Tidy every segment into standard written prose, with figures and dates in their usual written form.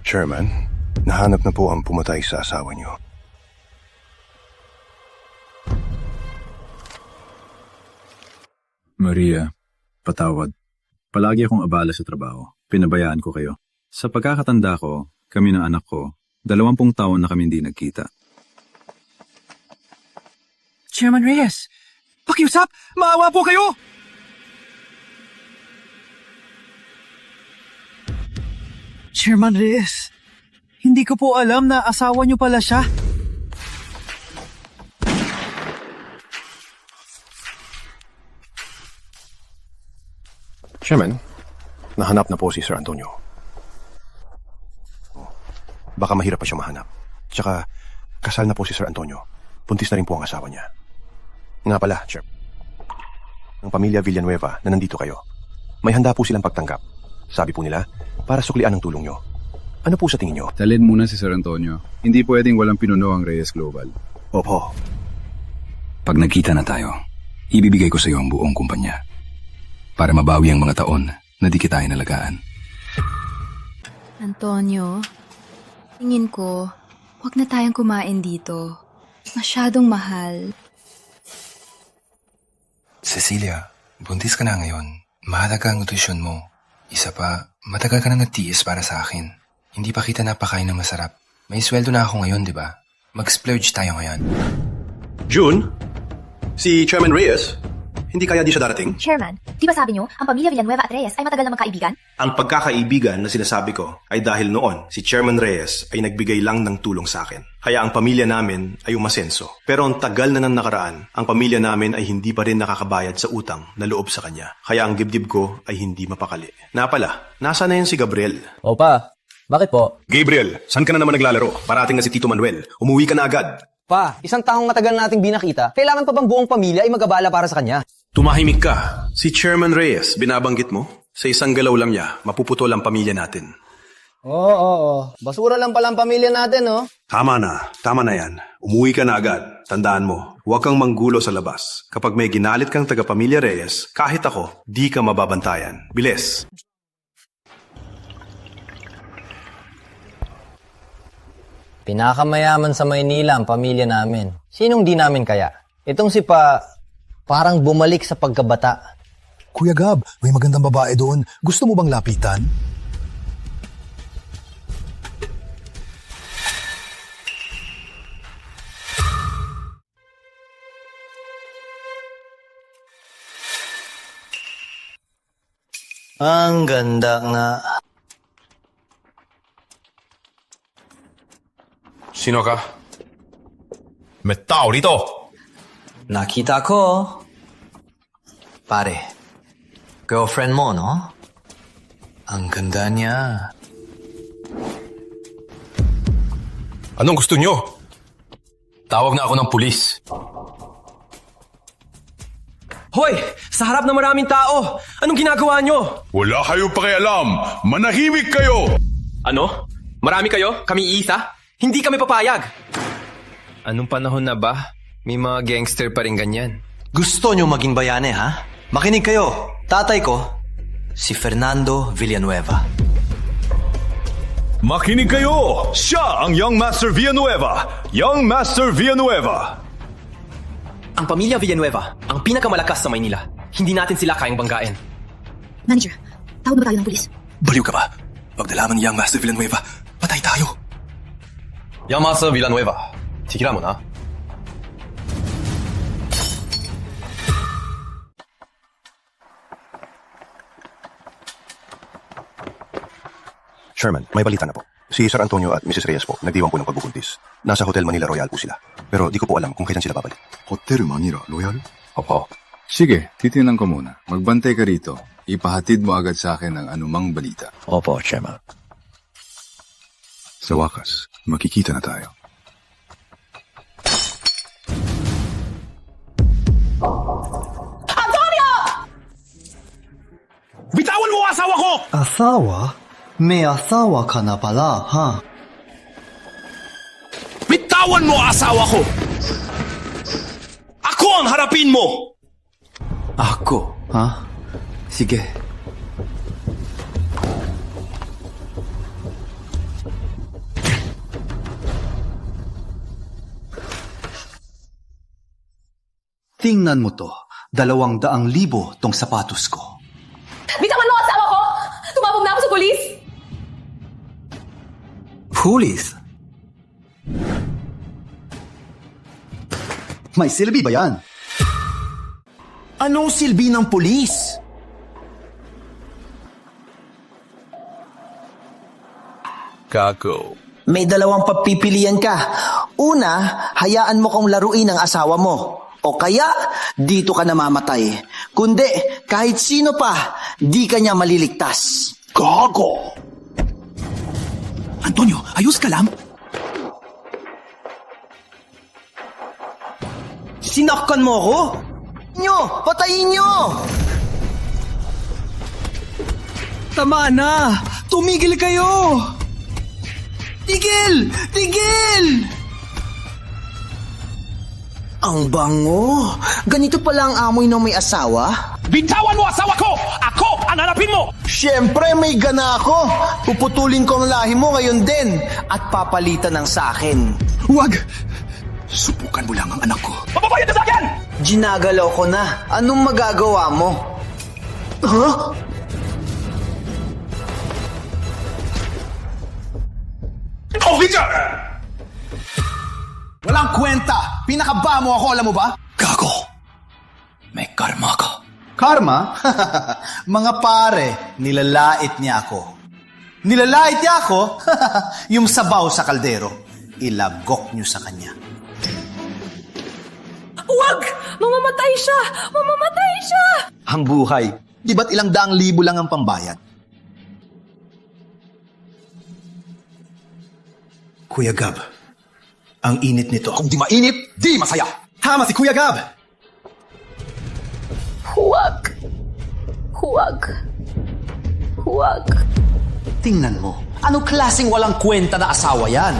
Chairman, nahanap na po ang pumatay sa asawa niyo. Maria, patawad. Palagi akong abala sa trabaho. Pinabayaan ko kayo. Sa pagkakatanda ko, kami ng anak ko, 20 taon na kami hindi nagkita. Chairman Reyes, pakiusap! Maawa po kayo! Chairman Reyes, hindi ko po alam na asawa niyo pala siya. Chairman, nahanap na po si Sir Antonio. Baka mahirap pa siya mahanap. Tsaka, kasal na po si Sir Antonio. Buntis na rin po ang asawa niya. Nga pala, Chair. Ang pamilya Villanueva na nandito kayo. May handa po silang pagtanggap. Sabi po nila, para suklian ang tulong nyo. Ano po sa tingin nyo? Talin muna si Sir Antonio. Hindi pwedeng walang pinuno ang Reyes Global. Opo. Pag nagkita na tayo, ibibigay ko sa iyo ang buong kumpanya para mabawi ang mga taon na di kita inalagaan. Antonio, tingin ko, huwag na tayong kumain dito. Masyadong mahal. Cecilia, buntis ka na ngayon. Mahalaga ang nutrisyon mo. Isa pa, matagal ka na nagtiis para sa akin. Hindi pa kita napakain ng masarap. May sweldo na ako ngayon, di ba? Mag-splurge tayo ngayon. June? Si Chairman Reyes? Hindi kaya di siya darating? Chairman, di ba sabi niyo, ang pamilya Villanueva at Reyes ay matagal na magkaibigan? Ang pagkakaibigan na sinasabi ko ay dahil noon si Chairman Reyes ay nagbigay lang ng tulong sa akin. Kaya ang pamilya namin ay umasenso. Pero ang tagal na nang nakaraan, ang pamilya namin ay hindi pa rin nakakabayad sa utang na loob sa kanya. Kaya ang dibdib ko ay hindi mapakali. Napala, nasa na yan si Gabriel? Opa, bakit po? Gabriel, saan ka na naman naglalaro? Parating na si Tito Manuel. Umuwi ka na agad. Pa, isang taong matagal nating binakita, kailangan pa bang buong pamilya ay magabala para sa kanya? Tumahimik ka. Si Chairman Reyes, binabanggit mo? Sa isang galaw lang niya, mapuputol ang pamilya natin. Oo. Basura lang pala ang pamilya natin, no? Tama na yan. Umuwi ka na agad. Tandaan mo, huwag kang manggulo sa labas. Kapag may ginalit kang taga-pamilya Reyes, kahit ako, di ka mababantayan. Bilis! Pinakamayaman sa Maynila ang pamilya namin. Sinong di namin kaya? Itong si parang bumalik sa pagkabata. Kuya Gab, may magandang babae doon. Gusto mo bang lapitan? Ang ganda nga. Sino ka? May tao rito! Nakita ko. Pare, girlfriend mo, no? Ang ganda niya. Anong gusto nyo? Tawag na ako ng pulis. Hoy! Sa harap ng maraming tao! Anong ginagawa nyo? Wala kayo pakialam! Manahimik kayo! Ano? Marami kayo? Kami isa? Hindi kami papayag! Anong panahon na ba? May mga gangster pa rin ganyan. Gusto nyo maging bayane, ha? Makinig kayo. Tatay ko, si Fernando Villanueva. Makinig kayo! Siya ang Young Master Villanueva! Young Master Villanueva! Ang pamilya Villanueva, ang pinakamalakas sa Maynila. Hindi natin sila kayang banggain. Manager, tawag na ba tayo ng pulis? Baliw ka ba? Pag nalaman ni Young Master Villanueva, patay tayo. Young Master Villanueva, tigila mo na. Chairman, may balita na po. Si Sir Antonio at Mrs. Reyes po, nagdiwang po ng pagbubuntis. Nasa Hotel Manila Royal po sila. Pero di ko po alam kung kailan sila babalik. Hotel Manila Royal? Opo. Sige, titingnan ko muna. Magbantay ka rito. Ipahatid mo agad sa akin ang anumang balita. Opo, Chairman. Sa wakas, makikita na tayo. Bitawan mo ang asawa ko! Asawa? May asawa ka na pala, ha? Bitawan mo ang asawa ko! Ako ang harapin mo! Ako? Ha? Sige. Tingnan mo to. 200,000 tong sapatos ko. Bitawan mo ang asawa ko! Tumawag na ako sa polis! Pulis? May silbi ba yan? Anong silbi ng pulis? Kako. May dalawang papipilian ka. Una, hayaan mo kong laruin ang asawa mo. O kaya, dito ka namamatay. Kundi, kahit sino pa, di ka niya maliligtas. Gago! Antonio, ayos ka lang? Sinakkan mo ako? Patayin nyo! Tama na! Tumigil kayo! Tigil! Tigil! Ang bango! Ganito pala ang amoy ng may asawa? Bitawan mo asawa ko! Ako ang hanapin mo! Siyempre may gana ako! Puputulin ko ang lahi mo ngayon din at papalitan ng sakin. Huwag! Subukan mo lang ang anak ko. Mababayad na sa akin! Ginagalaw ko na. Anong magagawa mo? Huh? Oh, Victor! Walang kwenta! Pinakaba mo ako, alam mo ba? Gago! May karma ka. Karma? Mga pare, nilalait niya ako. Nilalait niya ako? Yung sabaw sa kaldero. Ilagok niyo sa kanya. Huwag! Mamamatay siya! Mamamatay siya! Ang buhay. Di ba't 100,000 lang ang pambayad? Kuya Gab, ang init nito. Kung di mainit, di masaya. Tama si Kuya Gab. Huwag! Huwag! Huwag! Tingnan mo. Anong klaseng walang kwenta na asawa yan?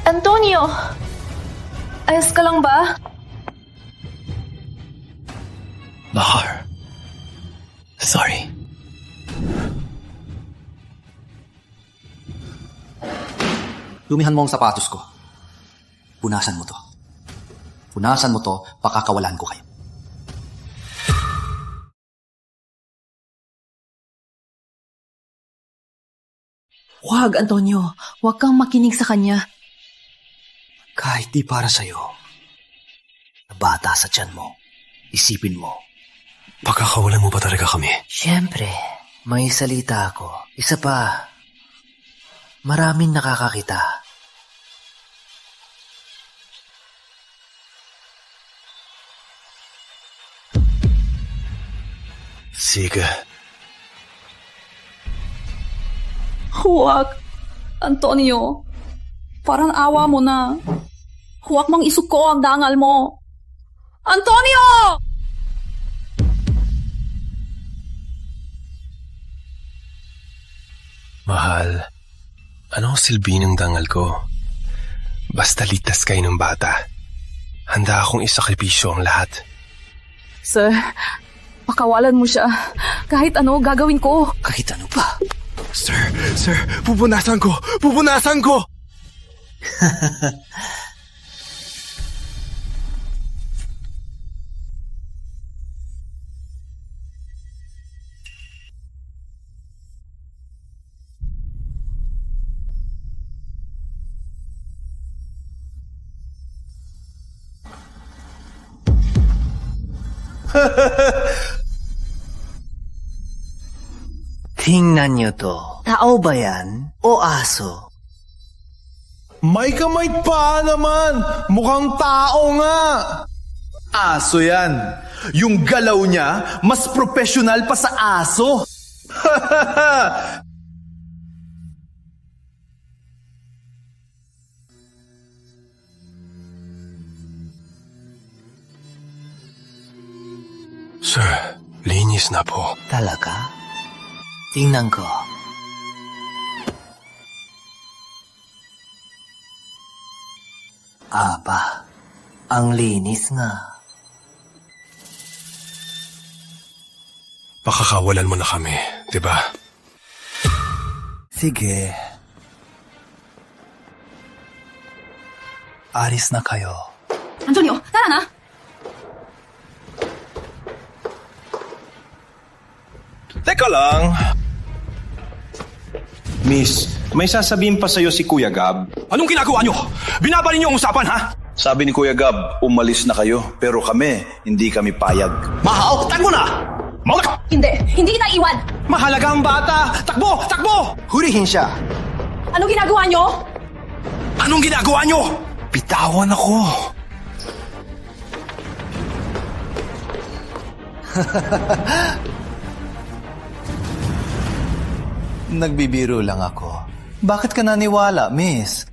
Antonio! Ayos ka lang ba? Bahar. Sorry. Dumihan mo ang sapatos ko. Punasan mo to. Punasan mo to, pakakawalan ko kayo. Huwag, Antonio. Huwag kang makinig sa kanya. Kahit di para sa'yo. Na bata sa tiyan mo. Isipin mo. Pagkakawalan mo ba talaga kami? Siyempre, may salita ako. Isa pa, maraming nakakakita. Sige. Huwag, Antonio. Parang awa mo na. Huwag mang isuko ang dangal mo. Antonio! Mahal, ano ang silbi ng dangal ko? Basta ligtas kayo ng bata. Handa akong isakripisyo ang lahat. Sir, pakawalan mo siya. Kahit ano, gagawin ko. Kahit ano pa? Sir, pupunasan ko! Pupunasan ko! Tingnan niyo to. Tao ba yan? O aso? May kamay pa naman! Mukhang tao nga! Aso yan. Yung galaw niya, mas profesional pa sa aso. Sir, linis na po. Talaga? Tingnan ko. Aba, ang linis nga. Pakakawalan mo na kami, di ba? Sige. Aris na kayo. Antonio, tara na! Teka lang. Miss, may sasabihin pa sa'yo si Kuya Gab. Anong ginagawa nyo? Binabalin niyo ang usapan, ha? Sabi ni Kuya Gab, umalis na kayo. Pero kami, hindi kami payag. Mahaw, tag mo na! Mauna ka! Hindi kita iwan! Mahalaga ang bata! Takbo! Takbo! Hurihin siya. Anong ginagawa nyo? Anong ginagawa nyo? Bitawan ako. Nagbibiro lang ako. Bakit ka naniwala, miss?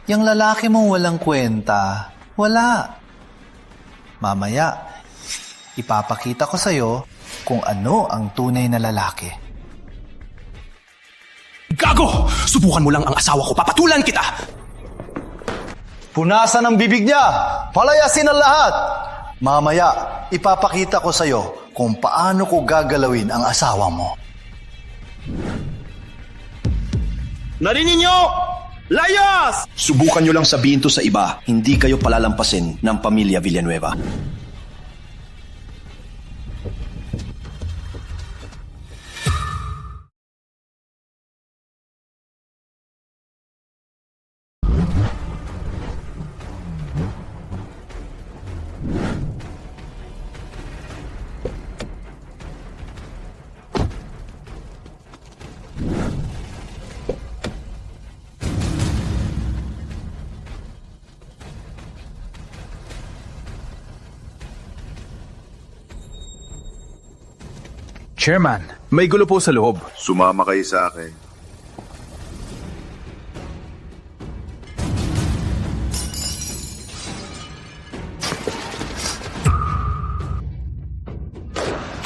Yang lalaki mong walang kwenta, wala. Mamaya, ipapakita ko sa'yo kung ano ang tunay na lalaki. Gago! Subukan mo lang ang asawa ko. Papatulan kita! Punasan ang bibig niya! Palayasin ang lahat! Mamaya, ipapakita ko sa'yo kung paano ko gagalawin ang asawa mo. Narinig nyo? Layas! Subukan nyo lang sabihin to sa iba. Hindi kayo palalampasin ng pamilya Villanueva. Chairman, may gulo po sa loob. Sumama kayo sa akin.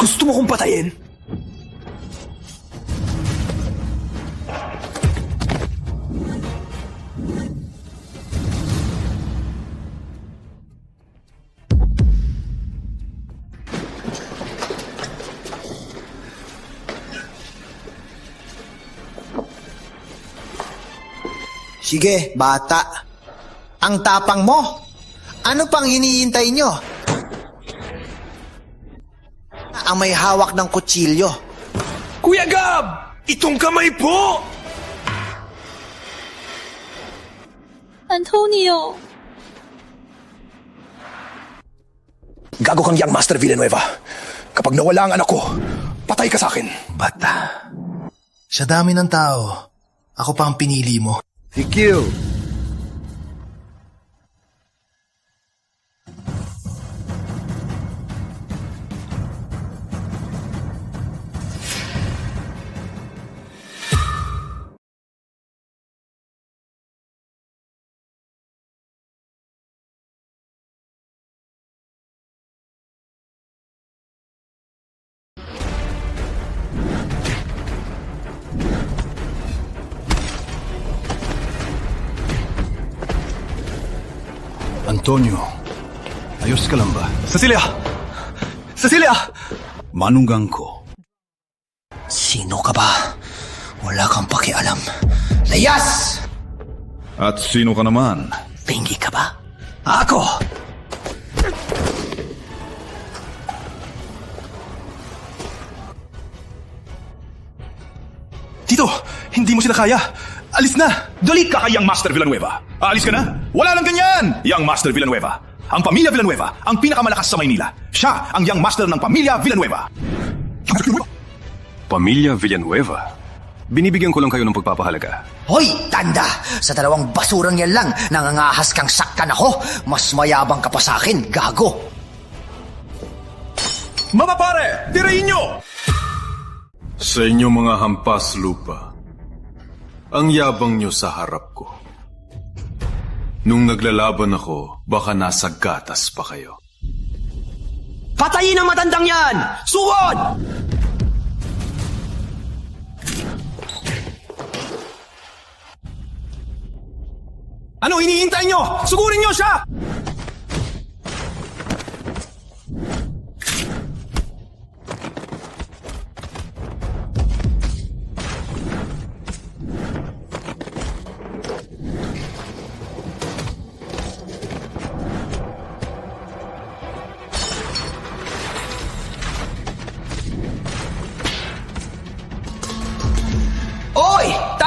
Gusto mo kong patayin? Sige, bata. Ang tapang mo. Ano pang hinihintay nyo? Ang may hawak ng kutsilyo. Kuya Gab! Itong kamay po! Antonio! Gago kang young Master Villanueva. Kapag nawala ang anak ko, patay ka sa akin. Bata. Sa dami ng tao, ako pa ang pinili mo. Ikil! Antonio, ayos ka lang ba? Cecilia! Cecilia! Manunggang ko. Sino ka ba? Wala kang pakialam. Layas! At sino ka naman? Pingi ka ba? Ako! Tito, hindi mo sila kaya. Alis na! Dali ka kay young Master Villanueva. Aalis ka na? Wala lang ganyan! Young Master Villanueva. Ang pamilya Villanueva ang pinakamalakas sa Maynila. Siya ang young master ng pamilya Villanueva. Pamilya Villanueva? Binibigyan ko lang kayo ng pagpapahalaga. Hoy, tanda! Sa dalawang basurang yan lang, nangangahas kang saktan ako. Mas mayabang ka pa sa akin, gago. Mga pare, tirayin nyo! Sa inyo mga hampas lupa, ang yabang nyo sa harap ko. Nung naglalaban ako, baka nasa gatas pa kayo. Patayin ang matandang yan! Suwod! Ano hinihintay nyo? Sugurin nyo siya!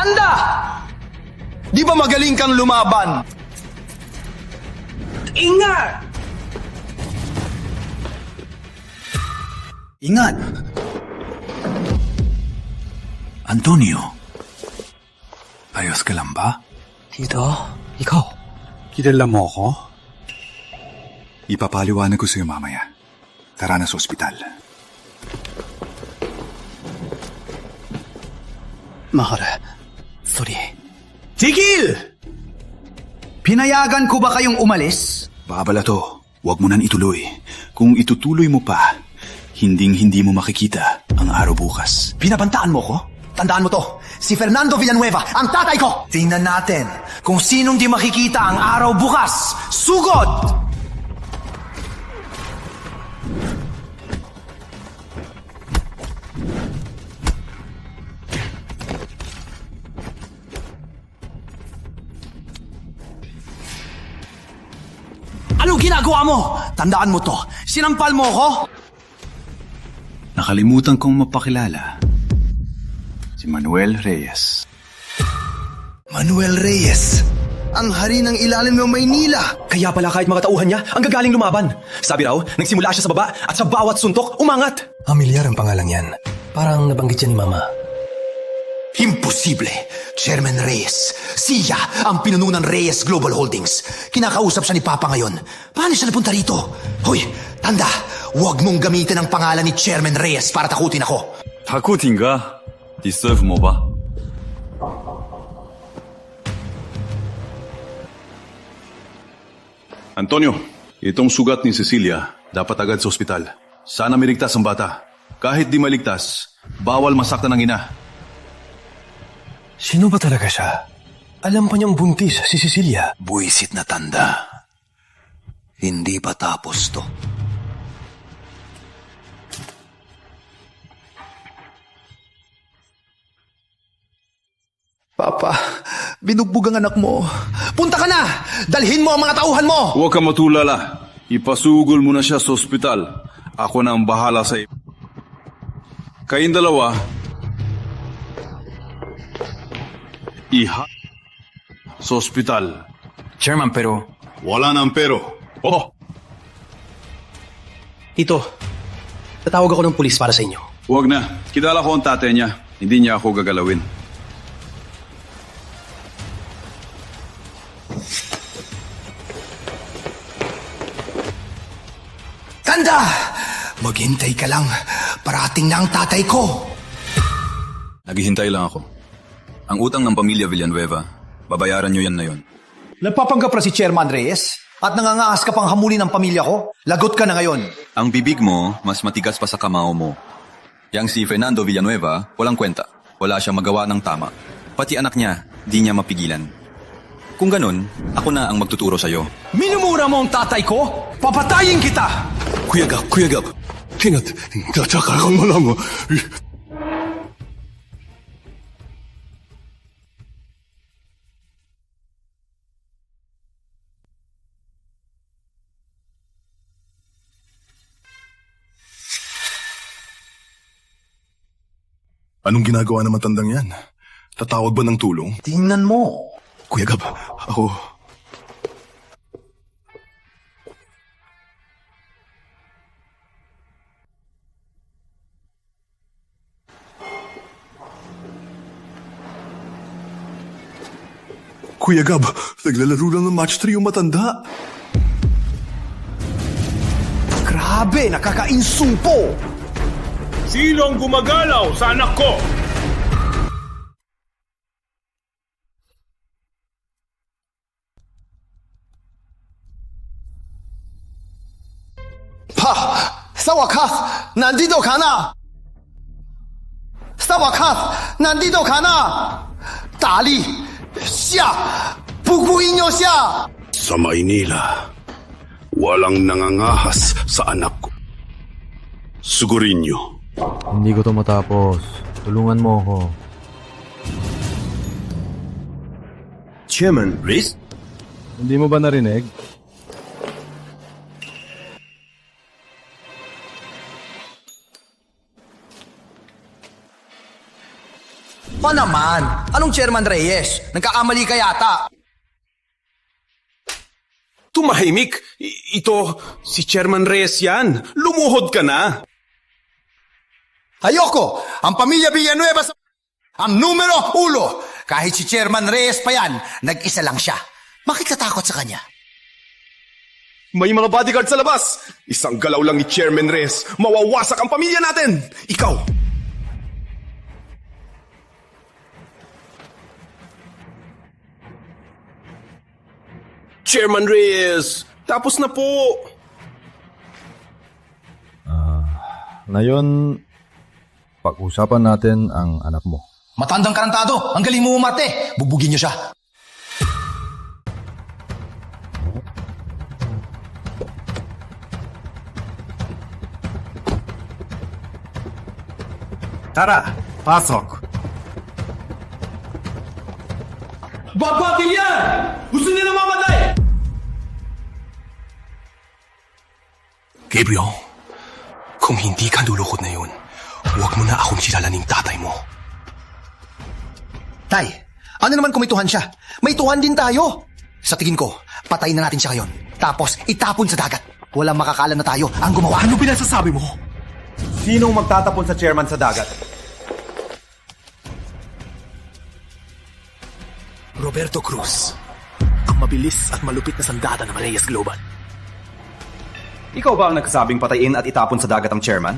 Tanda! Di ba magaling kang lumaban? Ingat! Ingat! Antonio, ayos ka lang ba? Tito, ikaw. Kilala mo ako? Ipapaliwanag ko sa'yo mamaya. Tara na sa ospital. Mahara, sorry. Tigil! Pinayagan ko ba kayong umalis? Babala to. Huwag mo nan ituloy. Kung itutuloy mo pa, hinding-hindi mo makikita ang araw bukas. Binabantaan mo ko? Tandaan mo to, si Fernando Villanueva, ang tatay ko! Tingnan natin kung sinong di makikita ang araw bukas. Sugod! Anong ginagawa mo? Tandaan mo to, sinampal mo ko? Nakalimutan kong mapakilala. Si Manuel Reyes. Manuel Reyes, ang hari ng ilalim ng Maynila. Kaya pala kahit mga tauhan niya, ang gagaling lumaban. Sabi raw, nagsimula siya sa baba at sa bawat suntok, umangat. Pamilyar ang pangalang yan. Parang nabanggit siya ni Mama. Imposible! Chairman Reyes. Siya ang pinuno ng Reyes Global Holdings. Kinakausap siya ni Papa ngayon. Paano siya napunta rito? Hoy, tanda! Huwag mong gamitin ang pangalan ni Chairman Reyes para takutin ako. Takutin ka? Deserve mo ba? Antonio, itong sugat ni Cecilia, dapat agad sa ospital. Sana miligtas ang bata. Kahit di maligtas, bawal masaktan ng ina. Sino ba talaga siya? Alam pa niyang buntis si Cecilia. Buisit na tanda. Hindi pa tapos to. Papa, binugbog ang anak mo. Punta ka na! Dalhin mo ang mga tauhan mo! Huwag ka matulala. Ipasugol mo na siya sa ospital. Ako na ang bahala sa iyo. Kayong dalawa, sa ospital. Chairman, pero... Wala nang pero. Oh! Tito, tatawag ako ng pulis para sa inyo. Huwag na. Kilala ko ang tatay niya. Hindi niya ako gagalawin. Tanda! Maghintay ka lang. Parating na ang tatay ko. Naghihintay lang ako. Ang utang ng pamilya Villanueva, babayaran nyo yan na yon. Nagpapanggap na si Chairman Reyes at nangangaas ka pang hamuli ng pamilya ko. Lagot ka na ngayon. Ang bibig mo, mas matigas pa sa kamao mo. Yang si Fernando Villanueva, walang kwenta. Wala siyang magawa ng tama. Pati anak niya, di niya mapigilan. Kung ganun, ako na ang magtuturo sa'yo. Minumura mo ang tatay ko? Papatayin kita! Kuya Gab, hingat, tataka kang malaman. Anong ginagawa ng matandang yan? Tatawag ba ng tulong? Tingnan mo. Kuya Gab, ako... Kuya Gab, naglalaro lang ng match 3 yung matanda. Grabe, nakakainsumpo! Sino ang gumagalaw sa anak ko? Pa! Sa wakas, nandito ka na! Sa wakas, nandito ka na! Dali! Siya! Bubuin niyo siya! Sa Maynila, walang nangangahas sa anak ko. Sugurin niyo. Hindi ko to matapos. Tulungan mo ako. Chairman Reyes? Hindi mo ba narinig? O naman, anong Chairman Reyes? Nagkakamali ka yata. Tumahimik! Ito, si Chairman Reyes yan. Lumuhod ka na. Ayoko! Ang pamilya Villanueva sa... Ang numero ulo! Kahit si Chairman Reyes pa yan, nag-isa lang siya. Bakit katakot sa kanya? May mga bodyguard sa labas. Isang galaw lang ni Chairman Reyes, mawawasak ang pamilya natin. Ikaw! Chairman Reyes, tapos na po. Ngayon, pag-usapan natin ang anak mo. Matandang karantado, ang galing mo umarte. Bugbugin niyo siya. Tara, pasok. Babatil yan! Gusto niya na mamatay! Gabriel, kung hindi ka lulukod na yun, huwag mo na akong kilalaning tatay mo. Tay, ano naman kung may tuhan siya? May tuhan din tayo. Sa tingin ko, patayin na natin siya ngayon. Tapos, itapon sa dagat. Walang makakaalam na tayo ang gumawa. Ano pinasasabi mo? Sinong magtatapon sa chairman sa dagat? Roberto Cruz, ang mabilis at malupit na sandata ng Reyes Global. Ikaw ba ang nagsabing patayin at itapon sa dagat ang chairman?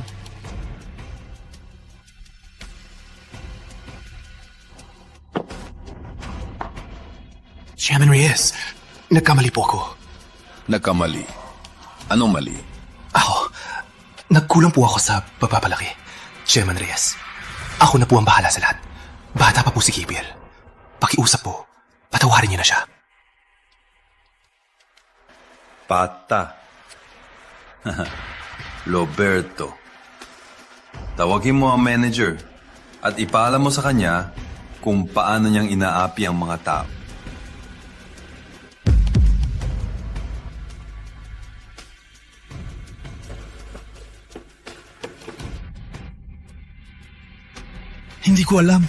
Chairman Reyes, nagkamali po ako. Nagkamali? Anong mali? Nagkulang po ako sa pagpapalaki. Chairman Reyes, ako na po ang bahala sa lahat. Bata pa po si Gabriel. Pakiusap po, patawarin niyo na siya. Pata. Roberto, tawagin mo ang manager at ipaalam mo sa kanya kung paano niyang inaapi ang mga tao. Hindi ko alam.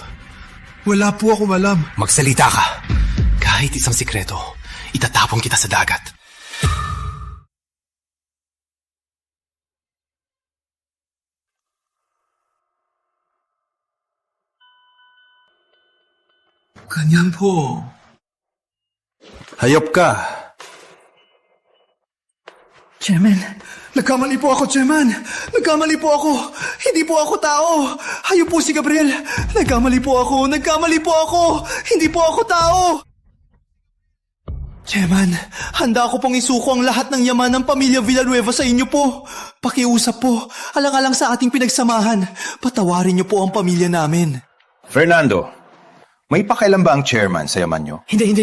Wala po akong alam. Magsalita ka. Kahit isang sikreto, itatapon kita sa dagat. Ganyan po. Hayop ka. Chairman, nagkamali po ako, Chairman. Nagkamali po ako. Hindi po ako tao. Hayop po si Gabriel. Nagkamali po ako. Nagkamali po ako. Hindi po ako tao. Chairman, handa ako pong isuko ang lahat ng yaman ng pamilya Villanueva sa inyo po. Pakiusap po. Alang-alang sa ating pinagsamahan. Patawarin niyo po ang pamilya namin. Fernando, may pakailan ba ang chairman sa yaman nyo? Hindi.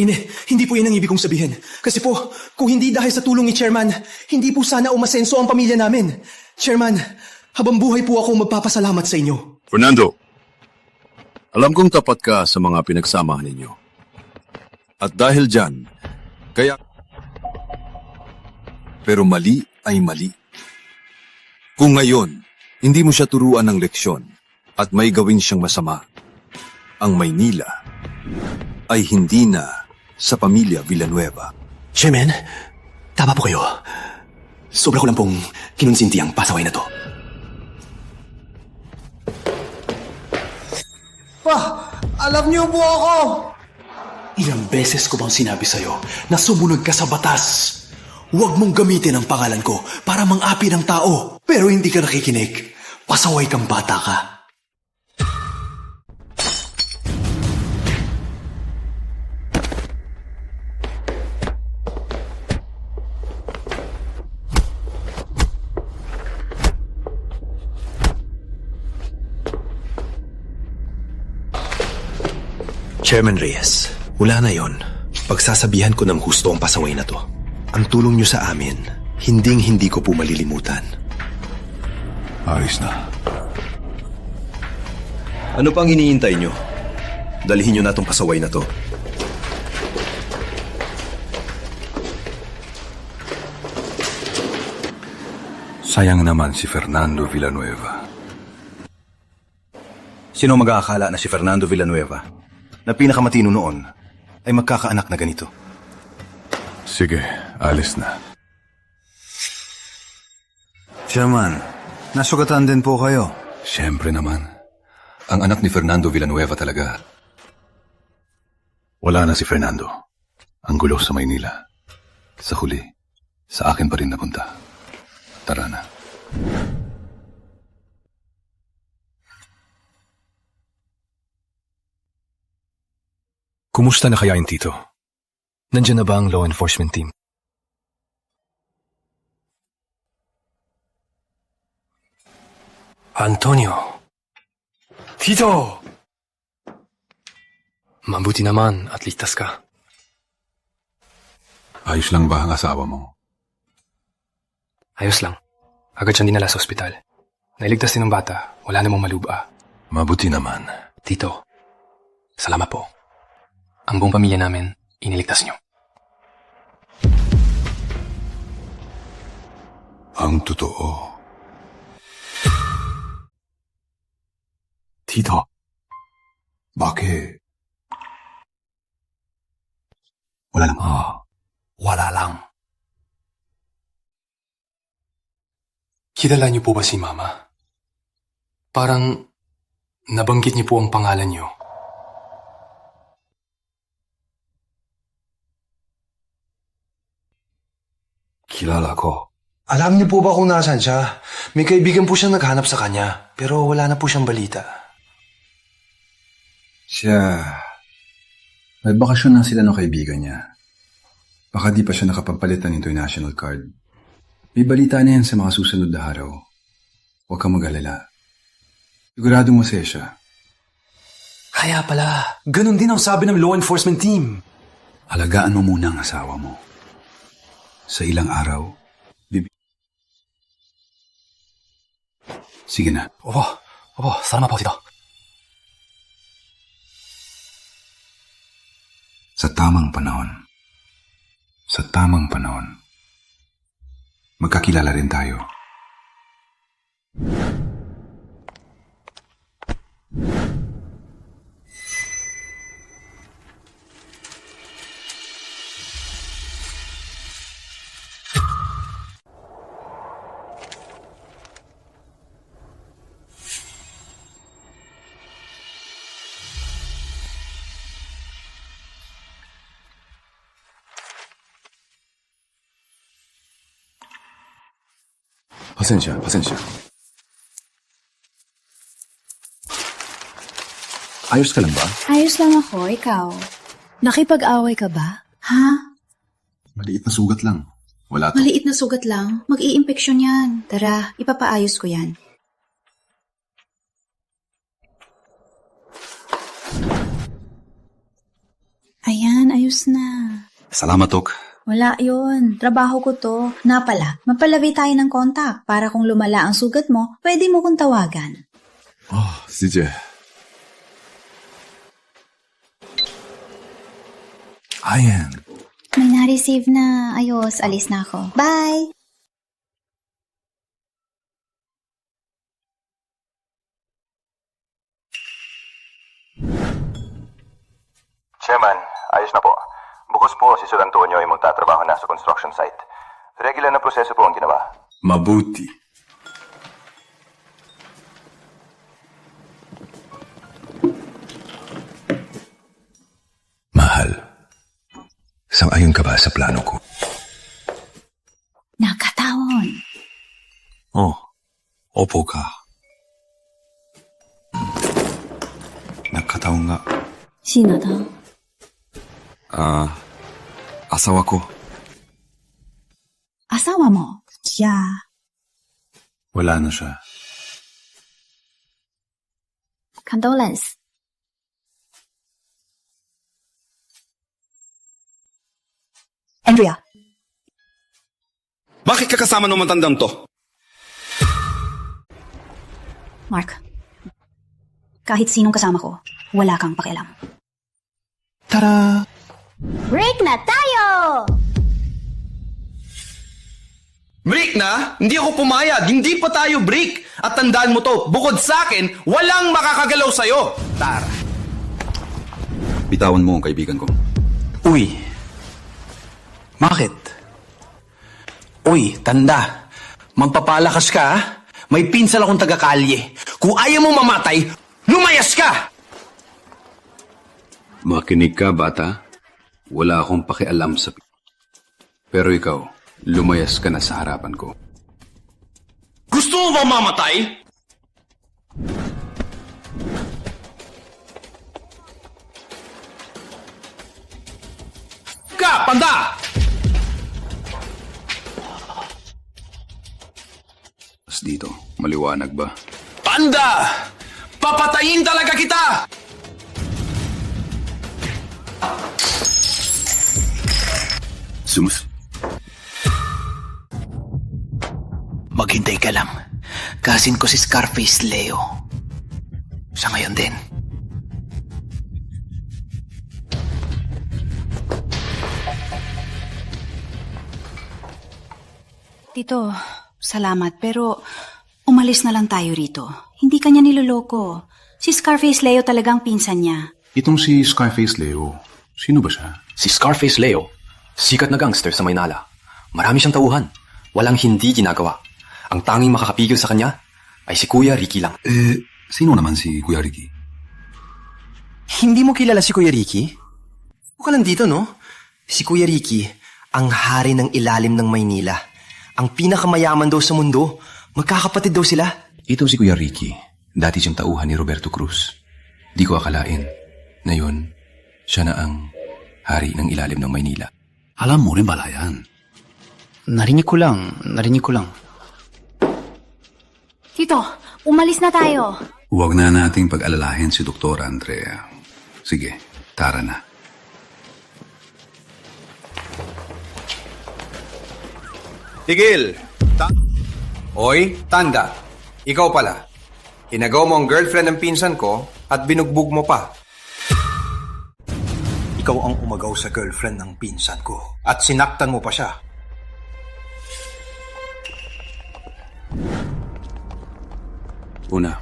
Hindi po yan ang ibig kong sabihin. Kasi po, kung hindi dahil sa tulong ni Chairman, hindi po sana umasenso ang pamilya namin. Chairman, habang buhay po ako magpapasalamat sa inyo. Fernando, alam kong tapat ka sa mga pinagsamahan ninyo. At dahil dyan, kaya... Pero mali ay mali. Kung ngayon, hindi mo siya turuan ng leksyon at may gawin siyang masama, ang Maynila ay hindi na sa pamilya Villanueva. Chairman, tama po kayo. Sobra ko lang pong kinonsinti ang pasaway na to. Pa, alam niyo po ako! Ilang beses ko bang sinabi sa'yo na sumunod ka sa batas? Huwag mong gamitin ang pangalan ko para mang-api ng tao. Pero hindi ka nakikinig. Pasaway kang bata ka. Chairman Reyes, wala na yon. Pagsasabihan ko ng husto ang pasaway na to. Ang tulong niyo sa amin, hinding-hindi ko po malilimutan. Ayos na. Ano pang iniintay niyo? Dalhin niyo na tong pasaway na to. Sayang naman si Fernando Villanueva. Sino mag-aakala na si Fernando Villanueva, na pinakamatino noon, ay magkakaanak na ganito? Sige, alis na. Chairman, nasugatan din po kayo. Siyempre naman. Ang anak ni Fernando Villanueva talaga. Wala na si Fernando. Ang gulo sa Maynila. Sa huli, sa akin pa rin napunta. Tara na. Kumusta na kaya yung tito? Nandiyan na ba ang law enforcement team? Antonio! Tito! Mabuti naman at ligtas ka. Ayos lang ba ang asawa mo? Ayos lang. Agad siyang dinala sa ospital. Nailigtas din ng bata. Wala namang maluba. Mabuti naman. Tito, salamat po. Ang buong pamilya namin, iniligtas niyo. Ang totoo. Tito. Bakit? Wala lang. Wala lang. Kilala niyo po ba si Mama? Parang nabanggit niyo po ang pangalan niyo. Kilala ko. Alam niyo po ba kung nasaan siya? May kaibigan po siyang naghanap sa kanya, pero wala na po siyang balita. Siya... May bakasyon na sila ng kaibigan niya. Baka di pa siya nakapampalit ng international card. May balita na yan sa mga susunod na araw. Huwag kang mag-alala. Siguradong masaya siya. Kaya pala, ganun din ang sabi ng law enforcement team. Alagaan mo muna ang asawa mo. Sa ilang araw, Sige na. Opo, salamat po, Tito. Sa tamang panahon, magkakilala rin tayo. Pasensya. Ayos ka lang ba? Ayos lang ako, ikaw. Nakipag-away ka ba? Ha? Maliit na sugat lang. Wala to. Maliit na sugat lang? Mag-i-impeksyon yan. Tara, ipapaayos ko yan. Ayan, ayos na. Salamat, Tok. Wala yun. Trabaho ko to. Na pala, mapalabi tayo ng kontak para kung lumala ang sugat mo, pwede mo kong tawagan. Sige. Ayan. May na-receive na. Ayos, alis na ako. Bye! Chairman, ayos na po. Bukas po si Sir Antonio ay magtatrabaho na sa construction site. Regular na proseso po ang ginawa. Mabuti. Mahal, sang-ayon ka ba sa plano ko? Nakataon. Opo ka. Nakataon nga. Sino to? Asawa ko. Asawa mo? Siya. Wala na siya. Condolence. Andrea. Bakit ka kasama ng matandang to? Mark. Kahit sinong kasama ko, wala kang pakialam. Tara! Break na tayo! Break na? Hindi ako pumayag. Hindi pa tayo break. At tandaan mo to, bukod sa akin, walang makakagalaw sa'yo. Tara. Bitawan mo ang kaibigan ko. Uy. Bakit? Uy, tanda. Magpapalakas ka, ha? May pinsal akong taga-kalye. Kung ayaw mo mamatay, lumayas ka! Makinig ka, bata. Wala akong pakialam sa... Pero ikaw, lumayas ka na sa harapan ko. Gusto mo ba mamatay? Ka, panda! Mas dito, maliwanag ba? Panda! Papatayin talaga kita! Maghintay ka lang. Kasin ko si Scarface Leo. Siya ngayon din. Tito, salamat pero umalis na lang tayo rito. Hindi kanya niloloko. Si Scarface Leo talagang pinsan niya. Itong si Scarface Leo, sino ba siya? Si Scarface Leo, sikat na gangster sa Maynala. Marami siyang tauhan. Walang hindi ginagawa. Ang tanging makakapigil sa kanya ay si Kuya Ricky lang. Sino naman si Kuya Ricky? Hindi mo kilala si Kuya Ricky? Huwag ka lang dito, no? Si Kuya Ricky, ang hari ng ilalim ng Maynila. Ang pinakamayaman daw sa mundo. Magkakapatid daw sila. Ito si Kuya Ricky. Dati siyang tauhan ni Roberto Cruz. Di ko akalain na yun, siya na ang hari ng ilalim ng Maynila. Alam mo rin bala yan. Narinig ko lang. Tito, umalis na tayo. Huwag na nating pag-alalahin si Dr. Andrea. Sige, tara na. Tigil! Oy, tanda. Ikaw pala. Inagaw mo ang girlfriend ng pinsan ko at binugbog mo pa. Ikaw ang umagaw sa girlfriend ng pinsan ko at sinaktan mo pa siya. Una,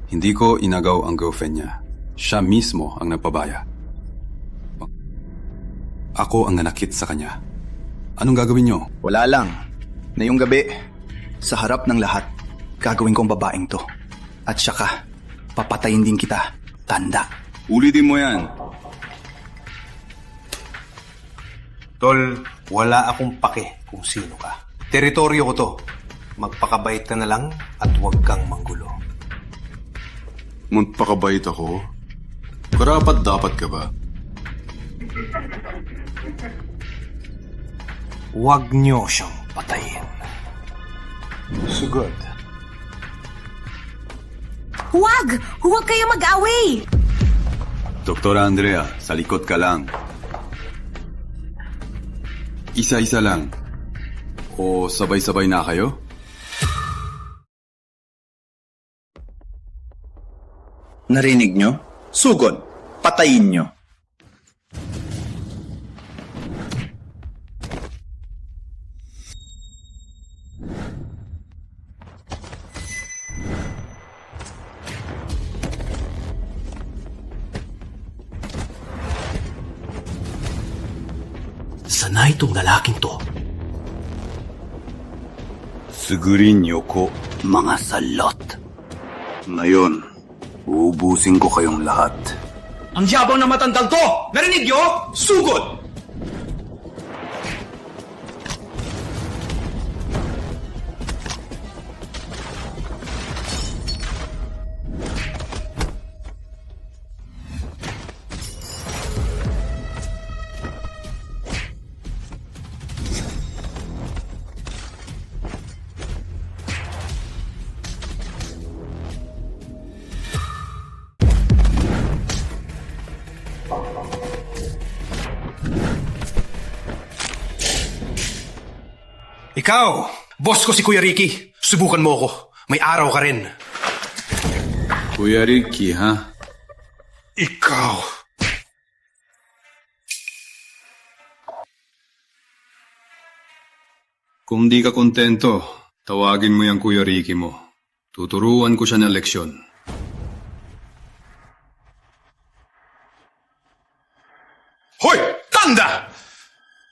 hindi ko inagaw ang girlfriend niya. Siya mismo ang nagpabaya. Ako ang nanakit sa kanya. Anong gagawin niyo? Wala lang. Ngayong gabi, sa harap ng lahat, gagawin kong babaeng to. At saka, papatayin din kita. Tanda. Ulitin mo yan. Tol, wala akong pake kung sino ka. Teritoryo ko to. Magpakabait ka na lang at huwag kang manggulo. Magpakabait ako? Karapat dapat ka ba? Huwag niyo siyang patayin. Sugod. Huwag! Huwag kayo mag-away! Dr. Andrea, sa likod ka lang. Isa-isa lang. O sabay-sabay na kayo? Narinig nyo? Sugod. Patayin nyo. Sana itong lalaking to. Sugurin niyo ko. Mga salot. Ngayon, uubusin ko kayong lahat. Ang yabang na matandang to! Narinig nyo? Sugod! Ikaw, boss ko si Kuya Ricky. Subukan mo ako. May araw ka rin. Kuya Ricky, ha? Ikaw. Kung di ka kontento, tawagin mo yung Kuya Ricky mo. Tuturuan ko siya ng leksyon. Hoy! Tanda!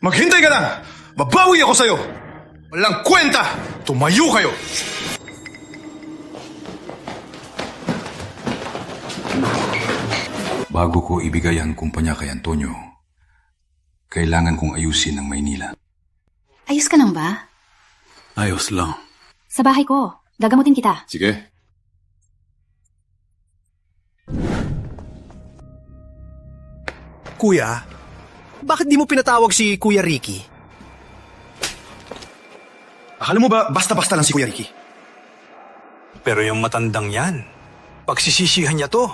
Maghintay ka lang! Babawi ako sa'yo! Walang kwenta! Tumayo kayo! Bago ko ibigay ang kumpanya kay Antonio, kailangan kong ayusin ang Maynila. Ayos ka lang ba? Ayos lang. Sa bahay ko. Gagamutin kita. Sige. Kuya, bakit di mo pinatawag si Kuya Ricky? Akala mo ba basta-basta lang si Kuya Ricky? Pero yung matandang yan, pagsisisihan niya to.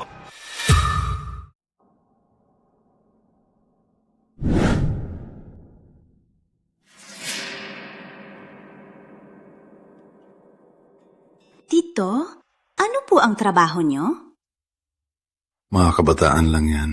Tito, ano po ang trabaho niyo? Mga kabataan lang yan.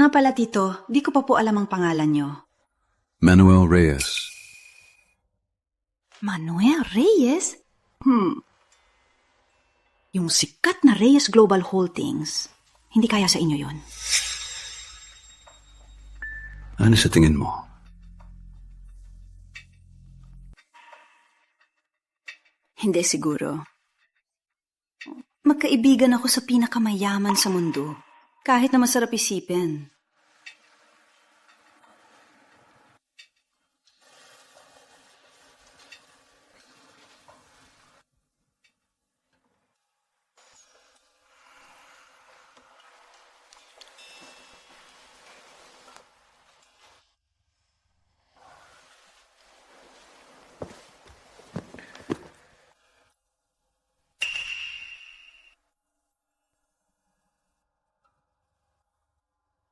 Nga pala, Tito, di ko pa po alam ang pangalan niyo. Manuel Reyes. Manuel Reyes? Yung sikat na Reyes Global Holdings. Hindi kaya sa inyo yon. Ano sa tingin mo? Hindi siguro. Magkaibigan ako sa pinakamayaman sa mundo. Kahit na masarap isipin.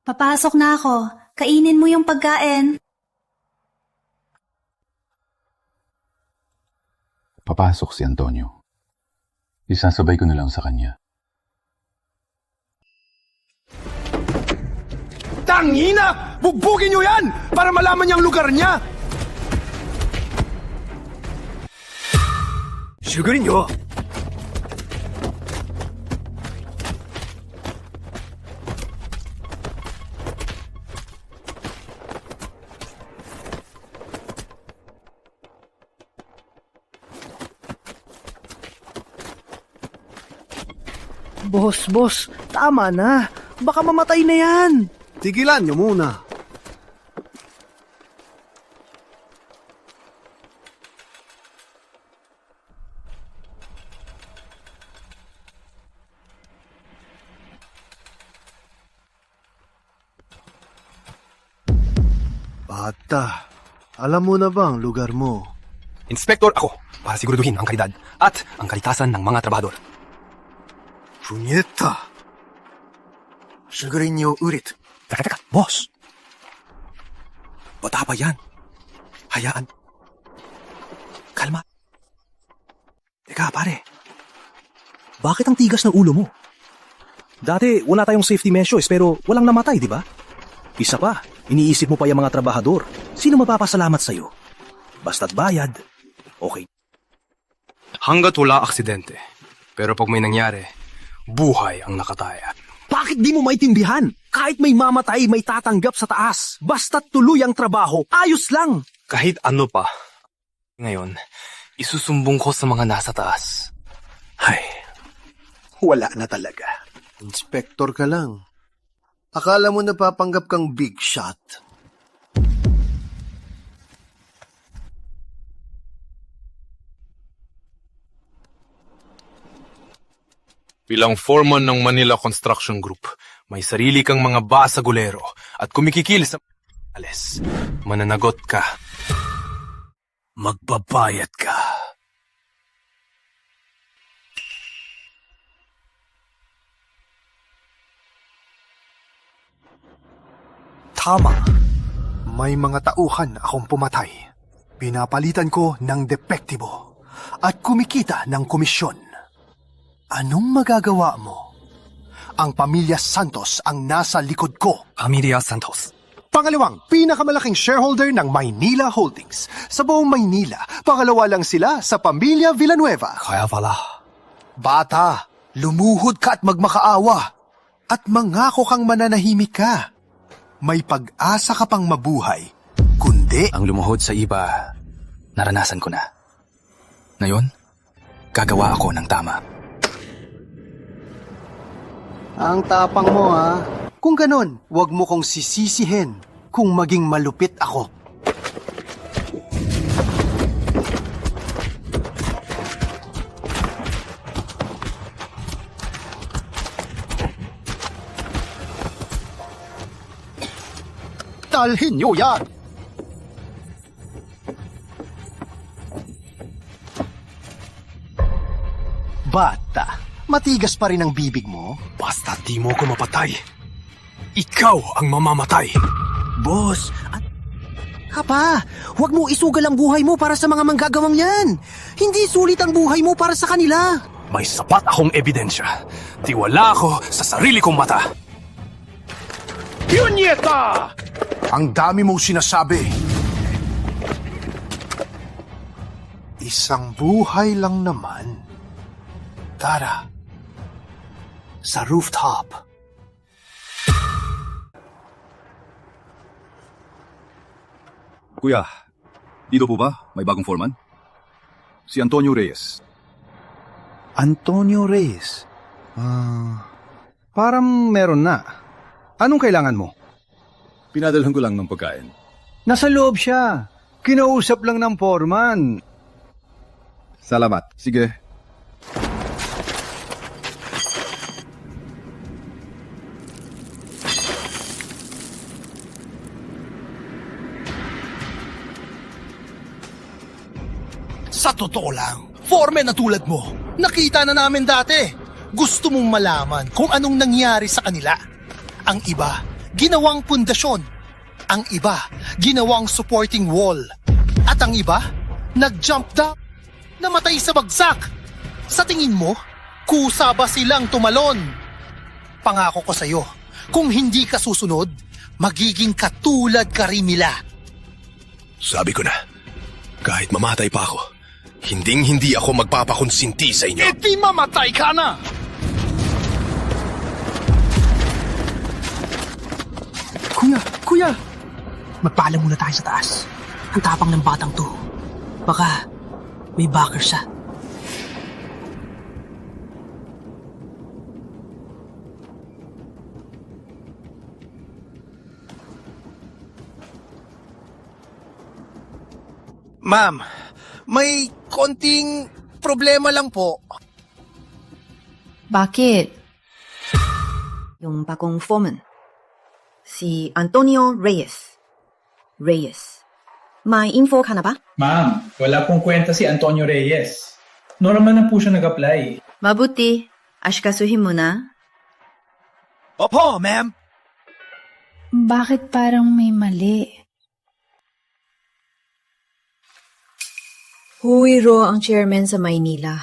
Papasok na ako. Kainin mo yung pagkain. Papasok si Antonio. Isasabay ko na lang sa kanya. Tangina! Bubugin nyo yan! Para malaman niya ang lugar niya! Sugarin nyo! Boss, tama na. Baka mamatay na yan. Tigilan niyo muna. Bata, alam mo na ba ang lugar mo? Inspektor ako para siguraduhin ang kalidad at ang kalikasan ng mga trabahador. Punyeta! Sugarin niyo ulit. Teka, boss. Bata pa yan. Hayaan. Kalma. Teka, pare. Bakit ang tigas ng ulo mo? Dati, wala tayong safety measures pero walang namatay, di ba? Isa pa, iniisip mo pa yung mga trabahador. Sino mapapasalamat sa'yo? Basta't bayad. Okay. Hanggat wala aksidente. Pero pag may nangyari, buhay ang nakataya. Bakit di mo maintindihan? Kahit may mamatay, may tatanggap sa taas. Basta't tuloy ang trabaho, ayos lang. Kahit ano pa. Ngayon, isusumbong ko sa mga nasa taas. Ay, wala na talaga. Inspektor ka lang. Akala mo napapanggap kang big shot. Bilang foreman ng Manila Construction Group, may sarili kang mga basagulero at kumikikil sa alis. Mananagot ka. Magbabayad ka. Tama. May mga tauhan akong pumatay. Pinapalitan ko ng depektibo at kumikita ng komisyon. Anong magagawa mo? Ang pamilya Santos ang nasa likod ko. Pamilya Santos. Pangalawang pinakamalaking shareholder ng Maynila Holdings. Sa buong Maynila, pangalawa lang sila sa pamilya Villanueva. Kaya pala. Bata, lumuhod ka at magmakaawa. At mangako kang mananahimik ka. May pag-asa ka pang mabuhay. Kundi... Ang lumuhod sa iba, naranasan ko na. Ngayon, gagawa ako ng tama. Ang tapang mo, ha? Kung ganon, wag mo kong sisisihin kung maging malupit ako. Dalhin niyo yan! Bata, matigas pa rin ang bibig mo? Basta di mo ko mapatay. Ikaw ang mamamatay. Boss, Kapa, huwag mo isugal ang buhay mo para sa mga manggagawang yan. Hindi sulit ang buhay mo para sa kanila. May sapat akong ebidensya. Tiwala ako sa sarili kong mata. Punyeta! Ang dami mong sinasabi. Isang buhay lang naman. Tara, sa rooftop. Kuya, dito po ba? May bagong foreman? Si Antonio Reyes. Antonio Reyes? Parang meron na. Anong kailangan mo? Pinadalhan ko lang ng pagkain. Nasa loob siya. Kinausap lang ng foreman. Salamat. Sige. Sa totoo lang, foreman na tulad mo, nakita na namin dati. Gusto mong malaman kung anong nangyari sa kanila. Ang iba, ginawang pundasyon. Ang iba, ginawang supporting wall. At ang iba, nag-jump down, namatay sa bagsak. Sa tingin mo, kusa ba silang tumalon? Pangako ko sa'yo, kung hindi ka susunod, magiging katulad ka rin nila. Sabi ko na, kahit mamatay pa ako, hindi ako magpapakonsinti sa inyo. E di mamatay ka na! Kuya! Magpaalam muna tayo sa taas. Ang tapang ng batang to. Baka may backer siya. Ma'am, may konting problema lang po. Bakit? Yung bagong foreman. Si Antonio Reyes. May info ka na ba? Ma'am, wala pong kwenta si Antonio Reyes. Normal na po siya nag-apply. Mabuti. Asikasuhin mo na. Opo, ma'am. Bakit parang may mali? Huwiro ang chairman sa Maynila.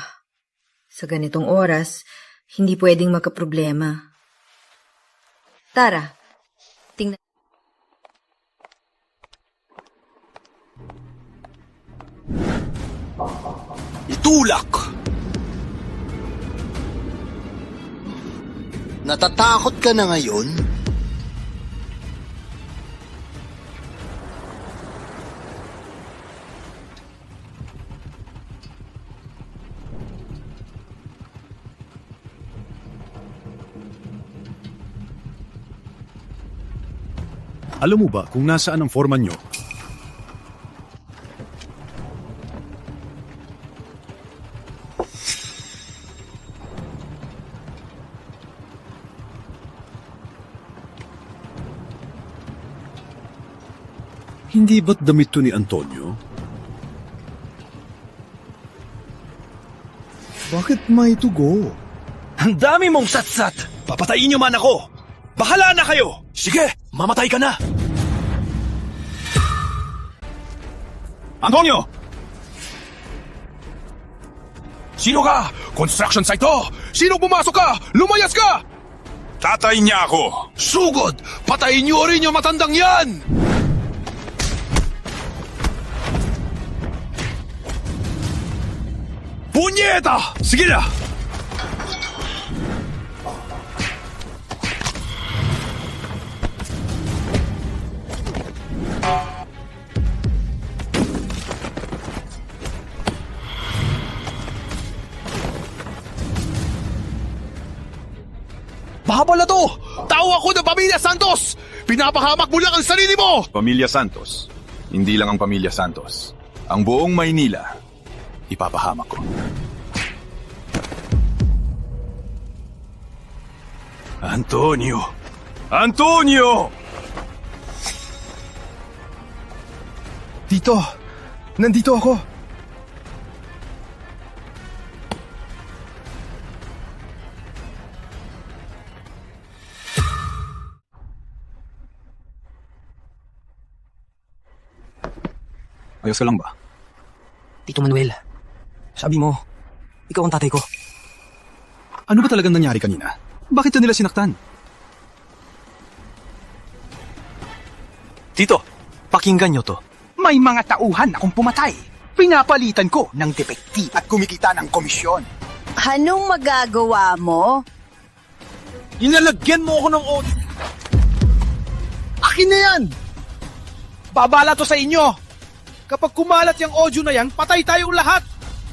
Sa ganitong oras, hindi pwedeng magkaproblema. Tara, tingnan. Itulak! Natatakot ka na ngayon? Alam mo ba kung nasaan ang foreman nyo? Hindi ba't damit to ni Antonio? Bakit may tugo? Ang dami mong satsat! Papatayin niyo man ako! Bahala na kayo! Sige, mamatay ka na! Antonio! Sino ka? Construction site to! Sino pumasok ka? Lumayas ka! Tatay niya ako! Sugod! Patayin niyo rin yung matandang yan! Punyeta! Sige na! Bahabol na to! Tao ako ng Pamilya Santos! Pinapahamak mo lang ang sarili mo! Pamilya Santos. Hindi lang ang Pamilya Santos. Ang buong Maynila, ipapahamak ko. Antonio! Antonio! Tito, nandito ako. Ayos ka lang ba? Tito Manuel, sabi mo, ikaw ang tatay ko. Ano ba talagang nangyari kanina? Bakit ka nila sinaktan? Tito, pakinggan nyo to. May mga tauhan akong pumatay. Pinapalitan ko ng detektiv at kumikita ng komisyon. Anong magagawa mo? Inalagyan mo ako ng audio. Akin na yan! Babala to sa inyo! Kapag kumalat yung audio na yan, patay tayong lahat!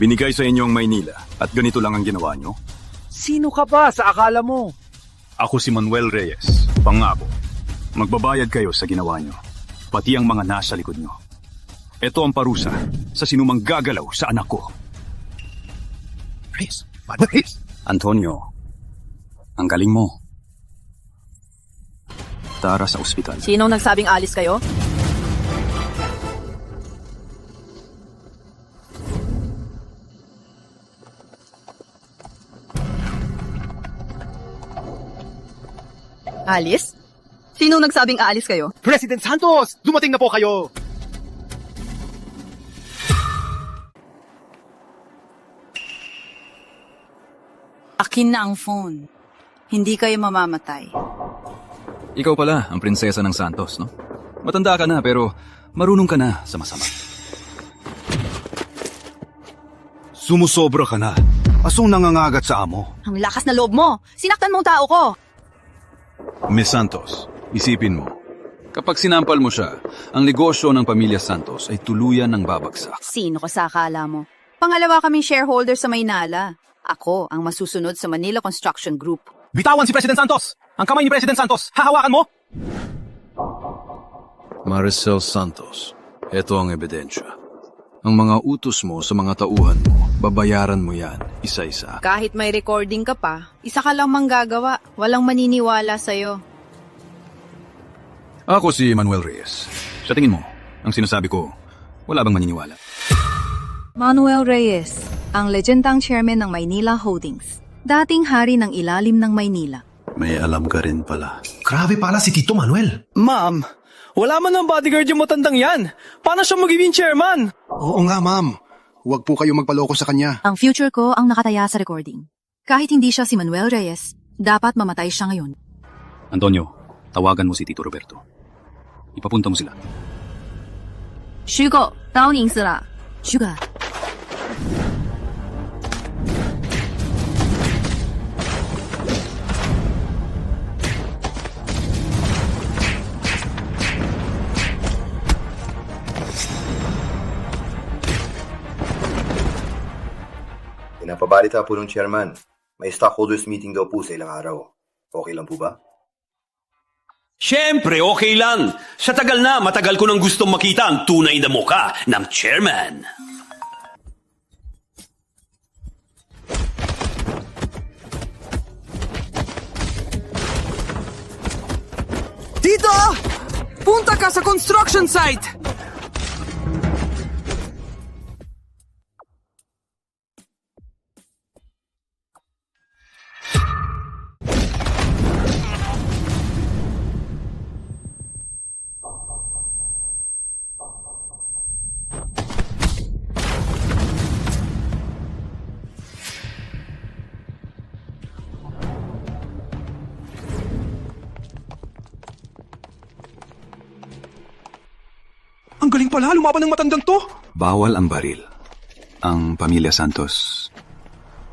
Binigay sa inyo ang Maynila at ganito lang ang ginawa nyo? Sino ka ba sa akala mo? Ako si Manuel Reyes. Pangako, magbabayad kayo sa ginawa nyo. Pati ang mga nasa likod nyo. Ito ang parusa sa sinumang gagalaw sa anak ko. Reyes! Manuel Reyes! Antonio, ang galing mo. Tara sa ospital. Sinong nagsabing alis kayo? Alis? Sinong nagsabing aalis kayo? President Santos! Dumating na po kayo! Akin na ang phone. Hindi kayo mamamatay. Ikaw pala ang prinsesa ng Santos, no? Matanda ka na pero marunong ka na sa masama. Sumusobra ka na. Asong nangangagat sa amo. Ang lakas na loob mo! Sinaktan mong tao ko! Miss Santos, isipin mo. Kapag sinampal mo siya, ang negosyo ng Pamilya Santos ay tuluyan ng babagsak. Sino ka sa akala mo? Pangalawa kaming shareholder sa Maynala. Ako ang masusunod sa Manila Construction Group. Bitawan si President Santos! Ang kamay ni President Santos, hahawakan mo! Maricel Santos, ito ang ebidensya. Ang mga utos mo sa mga tauhan mo, babayaran mo yan, isa-isa. Kahit may recording ka pa, isa ka lang manggagawa. Walang maniniwala sa'yo. Ako si Manuel Reyes. Sa tingin mo, ang sinasabi ko, wala bang maniniwala? Manuel Reyes, ang legendang chairman ng Maynila Holdings. Dating hari ng ilalim ng Maynila. May alam ka rin pala. Grabe pala si Tito Manuel. Ma'am, wala man ng bodyguard yung matandang yan. Paano siya magiging chairman? Oo nga, ma'am. Huwag po kayo magpaloko sa kanya. Ang future ko ang nakataya sa recording. Kahit hindi siya si Manuel Reyes, dapat mamatay siya ngayon. Antonio, tawagan mo si Tito Roberto. Ipapunta mo sila. 虚构，当您死了。虚构。 Pinapabalita po ng chairman, may stockholders meeting daw po sa ilang araw. Okay lang po ba? Siyempre, okay lang. Sa tagal na, matagal ko nang gustong makita ang tunay na muka ng chairman. Tito! Punta ka sa construction site! Ang galing pala, lumaban ng matandang to. Bawal ang baril. Ang pamilya Santos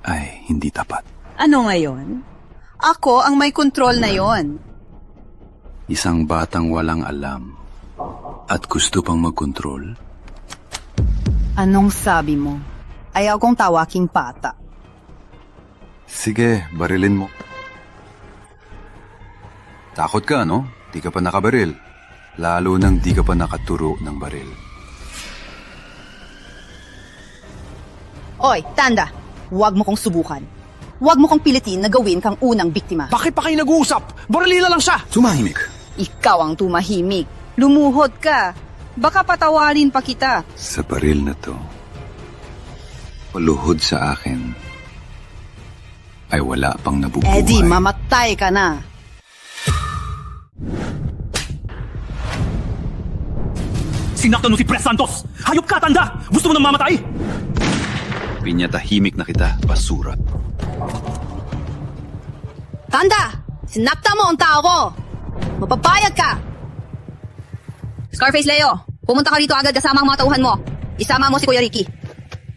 ay hindi tapat. Ano ngayon? Ako ang may kontrol na yon. Isang batang walang alam at gusto pang magkontrol. Anong sabi mo? Ayaw kong tawaking pata. Sige, barilin mo. Takot ka, no? Di ka pa nakabaril. Lalo nang di ka pa nakaturo ng baril. Oy, Tanda! Huwag mo kong subukan. Huwag mo kong pilitin na gawin kang unang biktima. Bakit pa kayo nag-uusap? Barilin na lang siya. Tumahimik. Ikaw ang tumahimik. Lumuhod ka. Baka patawarin pa kita. Sa baril na to, paluhod sa akin ay wala pang nabubuhay. Eddie, mamatay ka na. Sinaktan mo si Pres Santos! Hayop ka, Tanda! Gusto mo nang mamatay? Pinyatahimik na kita, basura. Tanda! Sinakta mo ang tao ko! Mapapayag ka! Scarface Leo, pumunta ka rito agad kasama ang mga tauhan mo. Isama mo si Kuya Ricky.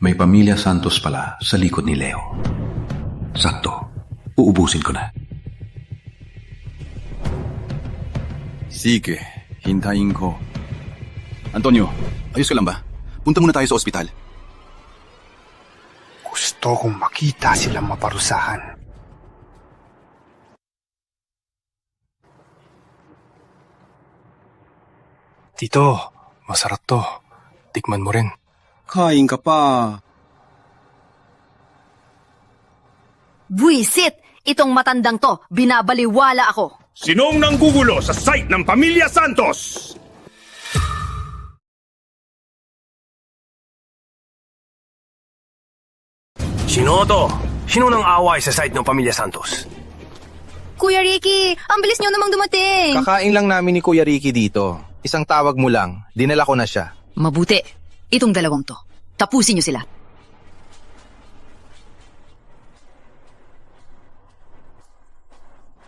May pamilya Santos pala sa likod ni Leo. Sakto, uubusin ko na. Sige, hintayin ko. Antonio, ayos ka lang ba? Punta muna tayo sa ospital. Gusto kong makita silang maparusahan. Tito, masarap to. Tikman mo rin. Kain ka pa. Buisit! Itong matandang to, binabaliwala ako. Sinong nanggugulo sa site ng Pamilya Santos? Sino to? Sino nang away sa site ng Pamilya Santos? Kuya Ricky, ang bilis niyo namang dumating. Kakain lang namin ni Kuya Ricky dito. Isang tawag mo lang, dinala ko na siya. Mabuti. Itong dalawang to. Tapusin niyo sila.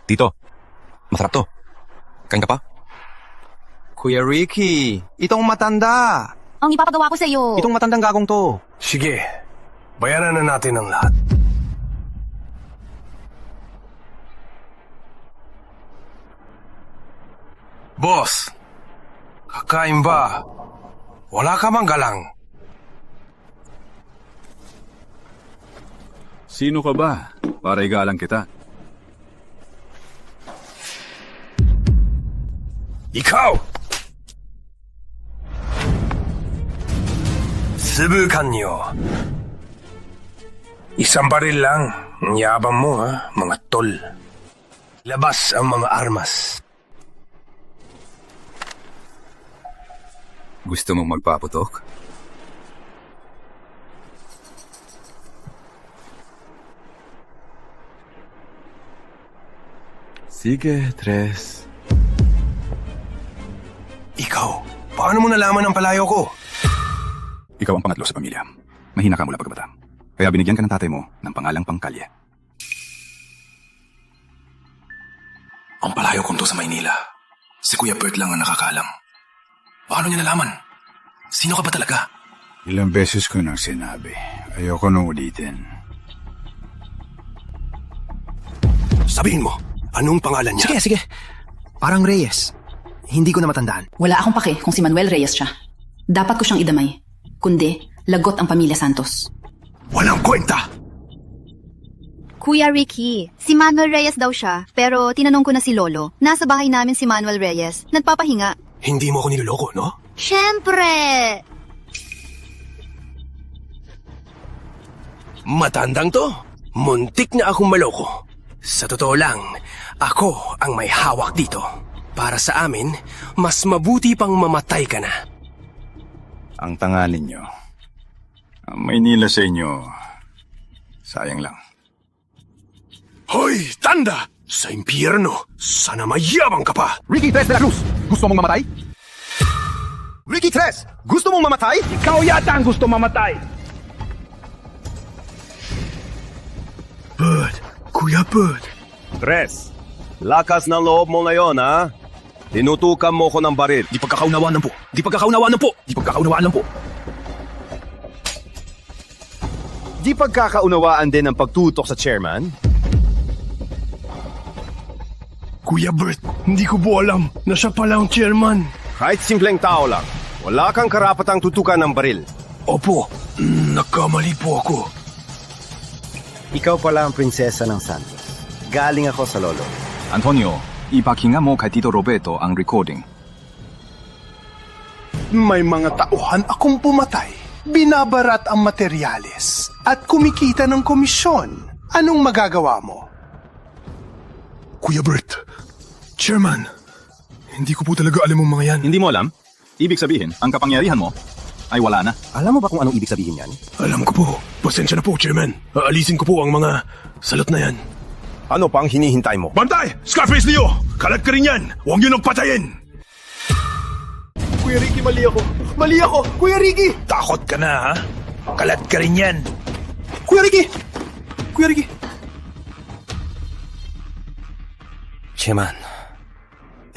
Tito, masarap to. Kain ka pa? Kuya Ricky, itong matanda. Ang ipapagawa ko sa iyo. Itong matandang gagong to. Sige, bayaran na natin ang lahat. Boss, kakain ba? Wala ka bang galang? Sino ka ba? Para igalang kita. Ikaw! Subukan niyo. Isang baril lang. Ang yabang mo, ha? Mga tol. Labas ang mga armas. Gusto mong magpaputok? Sige, Tres. Ikaw, paano mo nalaman ang palayo ko? Ikaw ang pangatlo sa pamilya. Mahina ka mula pagkabata. Kaya binigyan ka ng tatay mo ng pangalang Pangkalye. Ang palayo kong to sa Maynila. Si Kuya Bert lang ang nakakalam. Paano niya nalaman? Sino ka ba talaga? Ilang beses ko nang sinabi. Ayoko nang ulitin. Sabihin mo, anong pangalan niya? Sige. Parang Reyes. Hindi ko na matandaan. Wala akong pake kung si Manuel Reyes siya. Dapat ko siyang idamay. Kundi, lagot ang pamilya Santos. Walang kwenta! Kuya Ricky, si Manuel Reyes daw siya, pero tinanong ko na si Lolo. Nasa bahay namin si Manuel Reyes. Nagpapahinga. Hindi mo ako niloloko, no? Siyempre! Matandang to. Muntik na akong maloko. Sa totoo lang, ako ang may hawak dito. Para sa amin, mas mabuti pang mamatay ka na. Ang tangalin nyo. Ang Maynila sa inyo, sayang lang. Hoy, Tanda! Sa impyerno, sana mayabang ka pa! Ricky Tres de la Cruz, gusto mong mamatay? Ricky Tres, gusto mong mamatay? Ikaw yata ang gusto mamatay! Bud, Kuya Bud. Tres, lakas ng loob mo ngayon, ha? Tinutukan mo ko ng baril. Di pagkakaunawaan po. Di pagkakaunawaan po. Di pagkakaunawaan po. Di pagkakaunawaan din ang pagtutok sa chairman? Kuya Bert, hindi ko po alam na siya pala ang chairman. Kahit simpleng tao lang, wala kang karapatang tutukan ng baril. Opo, nagkamali po ako. Ikaw pala ang prinsesa ng Santos. Galing ako sa lolo. Antonio, ipakinggan mo kay Tito Roberto ang recording. May mga tauhan akong pumatay. Binabarat ang materyales at kumikita ng komisyon. Anong magagawa mo? Kuya Bert, chairman, hindi ko po talaga alam ang mga yan. Hindi mo alam? Ibig sabihin, ang kapangyarihan mo ay wala na. Alam mo ba kung anong ibig sabihin yan? Alam ko po. Pasensya na po, chairman. Aalisin ko po ang mga salot na yan. Ano pang hinihintay mo? Bantay! Scarface Leo! Kalat ka rin yan! Huwag niyo nang patayin! Kuya Ricky, mali ako. Mali ako! Kuya Ricky! Takot ka na, ha? Kalat ka rin yan! Kuya Ricky! Kuya Ricky! Chairman,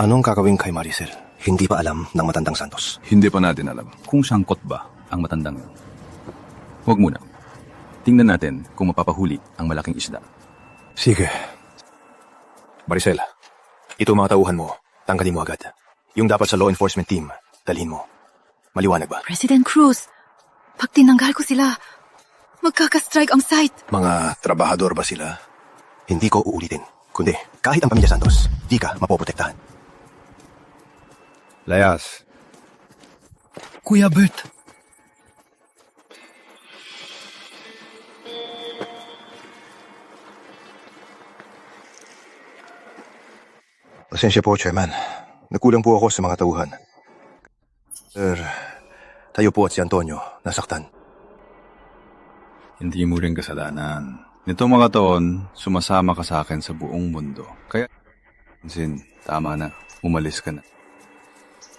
anong kakawin kay Maricel? Hindi pa alam ng matandang Santos. Hindi pa natin alam kung sangkot ba ang matandang yun. Huwag muna. Tingnan natin kung mapapahuli ang malaking isda. Sige. Maricel, ito mga tauhan mo. Tanggalin mo agad. Yung dapat sa law enforcement team, dalhin mo. Maliwanag ba? President Cruz, pag tinanggal ko sila, magkakastrike ang site. Mga trabahador ba sila? Hindi ko uulitin. Kundi, kahit ang pamilya Santos, di ka mapoprotektahan. Layas. Kuya Bert. Pasensya po, Chairman. Nagkulang po ako sa mga tauhan. Sir, tayo po at si Antonio nasaktan. Hindi mo rin kasalanan. Nitong mga taon, sumasama ka sa akin sa buong mundo. Kaya, tama na. Umalis ka na.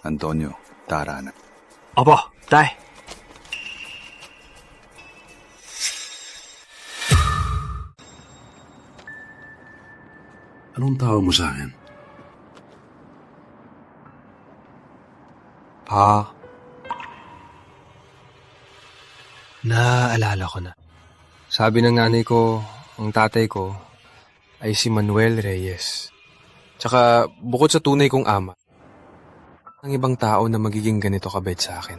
Antonio, tara na. Opo, tay. Anong tawag mo sa akin? Pa. Naaalala ko na. Sabi ng nanay ko, ang tatay ko, ay si Manuel Reyes. Tsaka bukod sa tunay kong ama, ang ibang tao na magiging ganito kabait sa akin.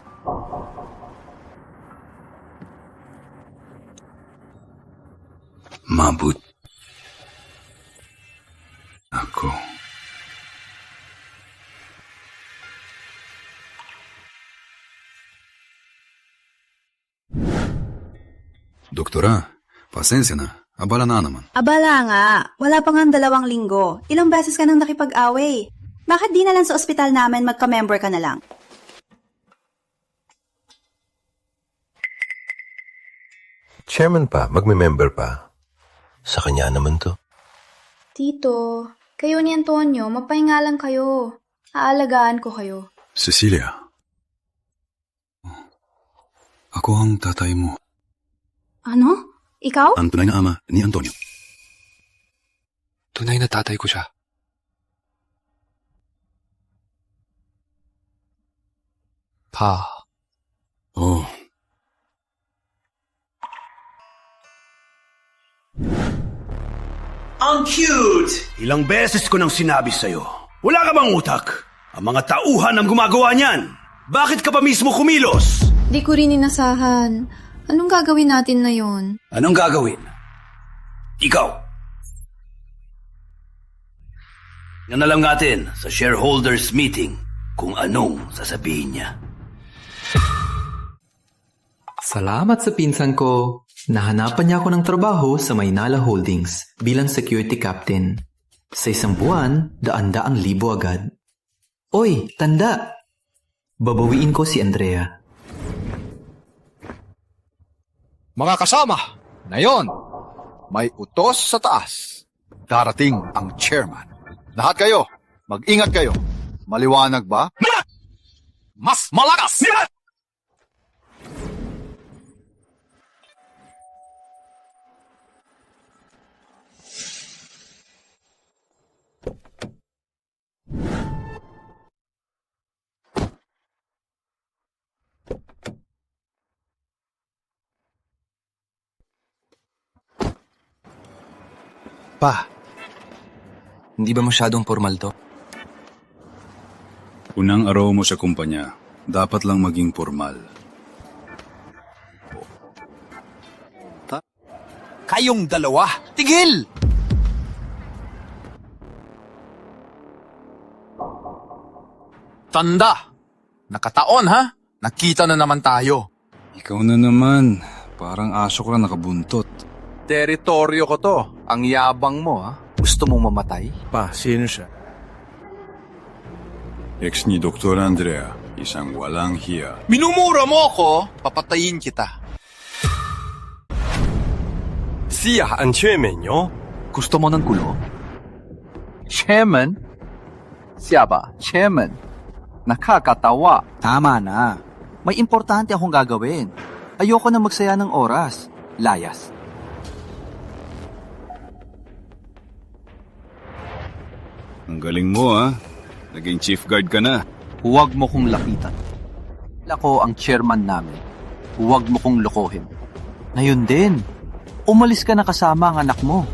Mabut. Ako. Doktora, pasensya na. Abala na naman. Abala nga. Wala pa nga 2 linggo. Ilang beses ka nang nakipag-away. Bakit di na lang sa ospital namin magka-member ka na lang? Chairman pa, magme-member pa. Sa kanya naman to. Tito, kayo ni Antonio, mapahinga lang kayo. Aalagaan ko kayo. Cecilia. Ako ang tatay mo. Ano? Ikaw? Ang tunay na ama ni Antonio. Tunay na tatay ko siya. Pa. Oh. Ang cute! Ilang beses ko nang sinabi sa'yo. Wala ka bang utak? Ang mga tauhan ang gumagawa niyan. Bakit ka pa mismo kumilos? Di ko rin inasahan. Anong gagawin natin na yon? Anong gagawin? Ikaw. Yan na lang natin sa shareholders meeting kung anong sasabihin niya. Salamat sa pinsan ko. Nahanapan niya ako ng trabaho sa Maynila Holdings bilang security captain. Sa 1 buwan, 100,000 agad. Oy, tanda! Babawiin ko si Andrea. Mga kasama, ngayon, may utos sa taas. Darating ang chairman. Lahat kayo, mag-ingat kayo. Maliwanag ba? Mas malakas! pa. Hindi ba masyadong formal to? Unang araw mo sa kumpanya, dapat lang maging formal. Kayong dalawa, tigil! Tanda! Nakataon ha? Nakita na naman tayo. Ikaw na naman. Parang aso ka nakabuntot. Teritoryo ko to. Ang yabang mo ha? Gusto mong mamatay? Pa, sino siya? Ex ni Dr. Andrea, isang walang hiya. Minumura mo ako, papatayin kita. Siya ang chairman nyo? Gusto mo ng gulo? Chairman? Siya ba? Chairman? Nakakatawa. Tama na. May importante akong gagawin. Ayoko na magsaya ng oras. Layas. Ang galing mo ha. Naging chief guard ka na. Huwag mo kong lapitan. Ako ang chairman namin. Huwag mo kong lokohin. Ngayon din, umalis ka na kasama ang anak mo.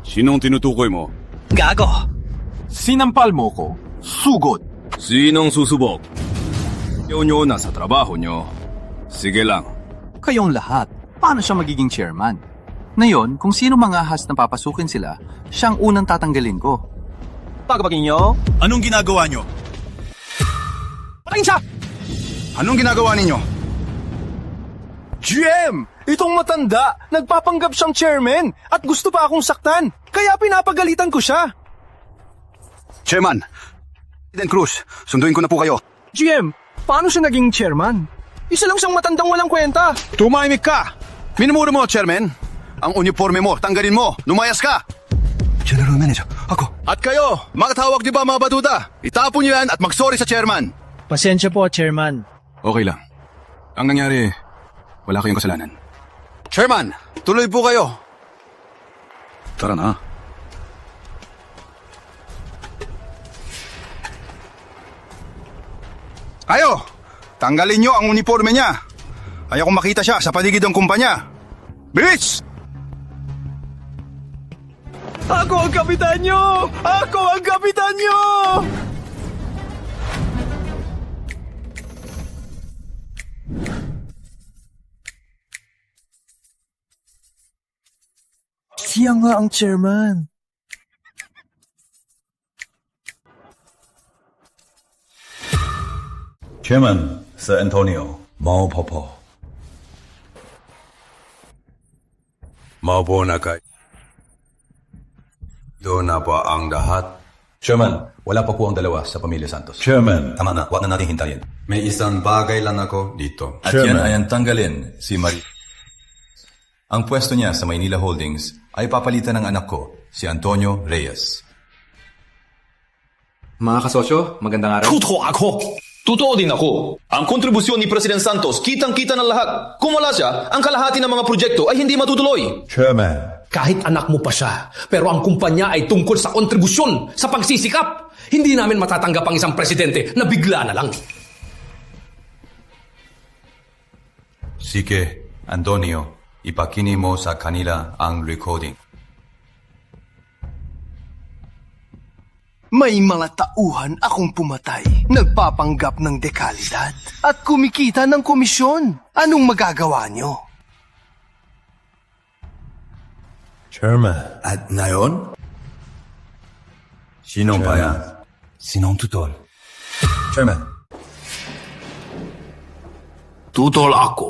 Sinong tinutukoy mo? Gago! Sinampal mo ko, sugod. Sinong susubok? Nyo nasa trabaho nyo. Sige lang. Kayong lahat, paano siya magiging chairman? Ngayon, kung sino mga ahas na papasukin sila, siyang unang tatanggalin ko. Pagpagin nyo? Anong ginagawa nyo? Patayin siya! Anong ginagawa ninyo? GM! Itong matanda, nagpapanggap siyang chairman at gusto pa akong saktan. Kaya pinapagalitan ko siya. Chairman, President Cruz, sunduin ko na po kayo. GM, paano siya naging chairman? Isa lang siyang matandang walang kwenta. Tumahimik ka! Minumura mo, Chairman. Ang uniforme mo, tanggalin mo. Lumayas ka! General Manager, ako. At kayo, makatawag di ba mga batuta? Itapon niyo yan at mag-sorry sa chairman. Pasensya po, Chairman. Okay lang. Ang nangyari, wala kayong kasalanan. Chairman, tuloy po kayo. Tara na. Kayo, tanggalin niyo ang uniforme niya. Ayaw kong makita siya sa paligid ng kumpanya. Bilis! Ako ang kapitan nyo! Ako ang kapitan nyo! Siya nga ang chairman. Chairman, Sir Antonio, maupo. Maupo na kayo. Doon na pa ang lahat. Chairman, wala pa po ang dalawa sa pamilya Santos. Chairman. Tama na, wag na natin hintayin. May isang bagay lang ako dito. At yan ay ang tanggalin si Marie. Ang pwesto niya sa Maynila Holdings ay papalitan ng anak ko, si Antonio Reyes. Mga kasosyo, magandang araw. Totoo ako! Totoo din ako. Ang kontribusyon ni President Santos, kitang-kita ng lahat. Kung wala siya, ang kalahati ng mga proyekto ay hindi matutuloy. Chairman. Kahit anak mo pa siya, pero ang kumpanya ay tungkol sa kontribusyon, sa pagsisikap. Hindi namin matatanggap ang isang presidente na bigla na lang. Sige, Antonio, ipakini mo sa kanila ang recording. May mga tauhan akong pumatay, nagpapanggap ng dekalidad at kumikita ng komisyon. Anong magagawa nyo? Chairman. At ngayon? Sinong bayan? Sinong tutol? Chairman. Tutol ako.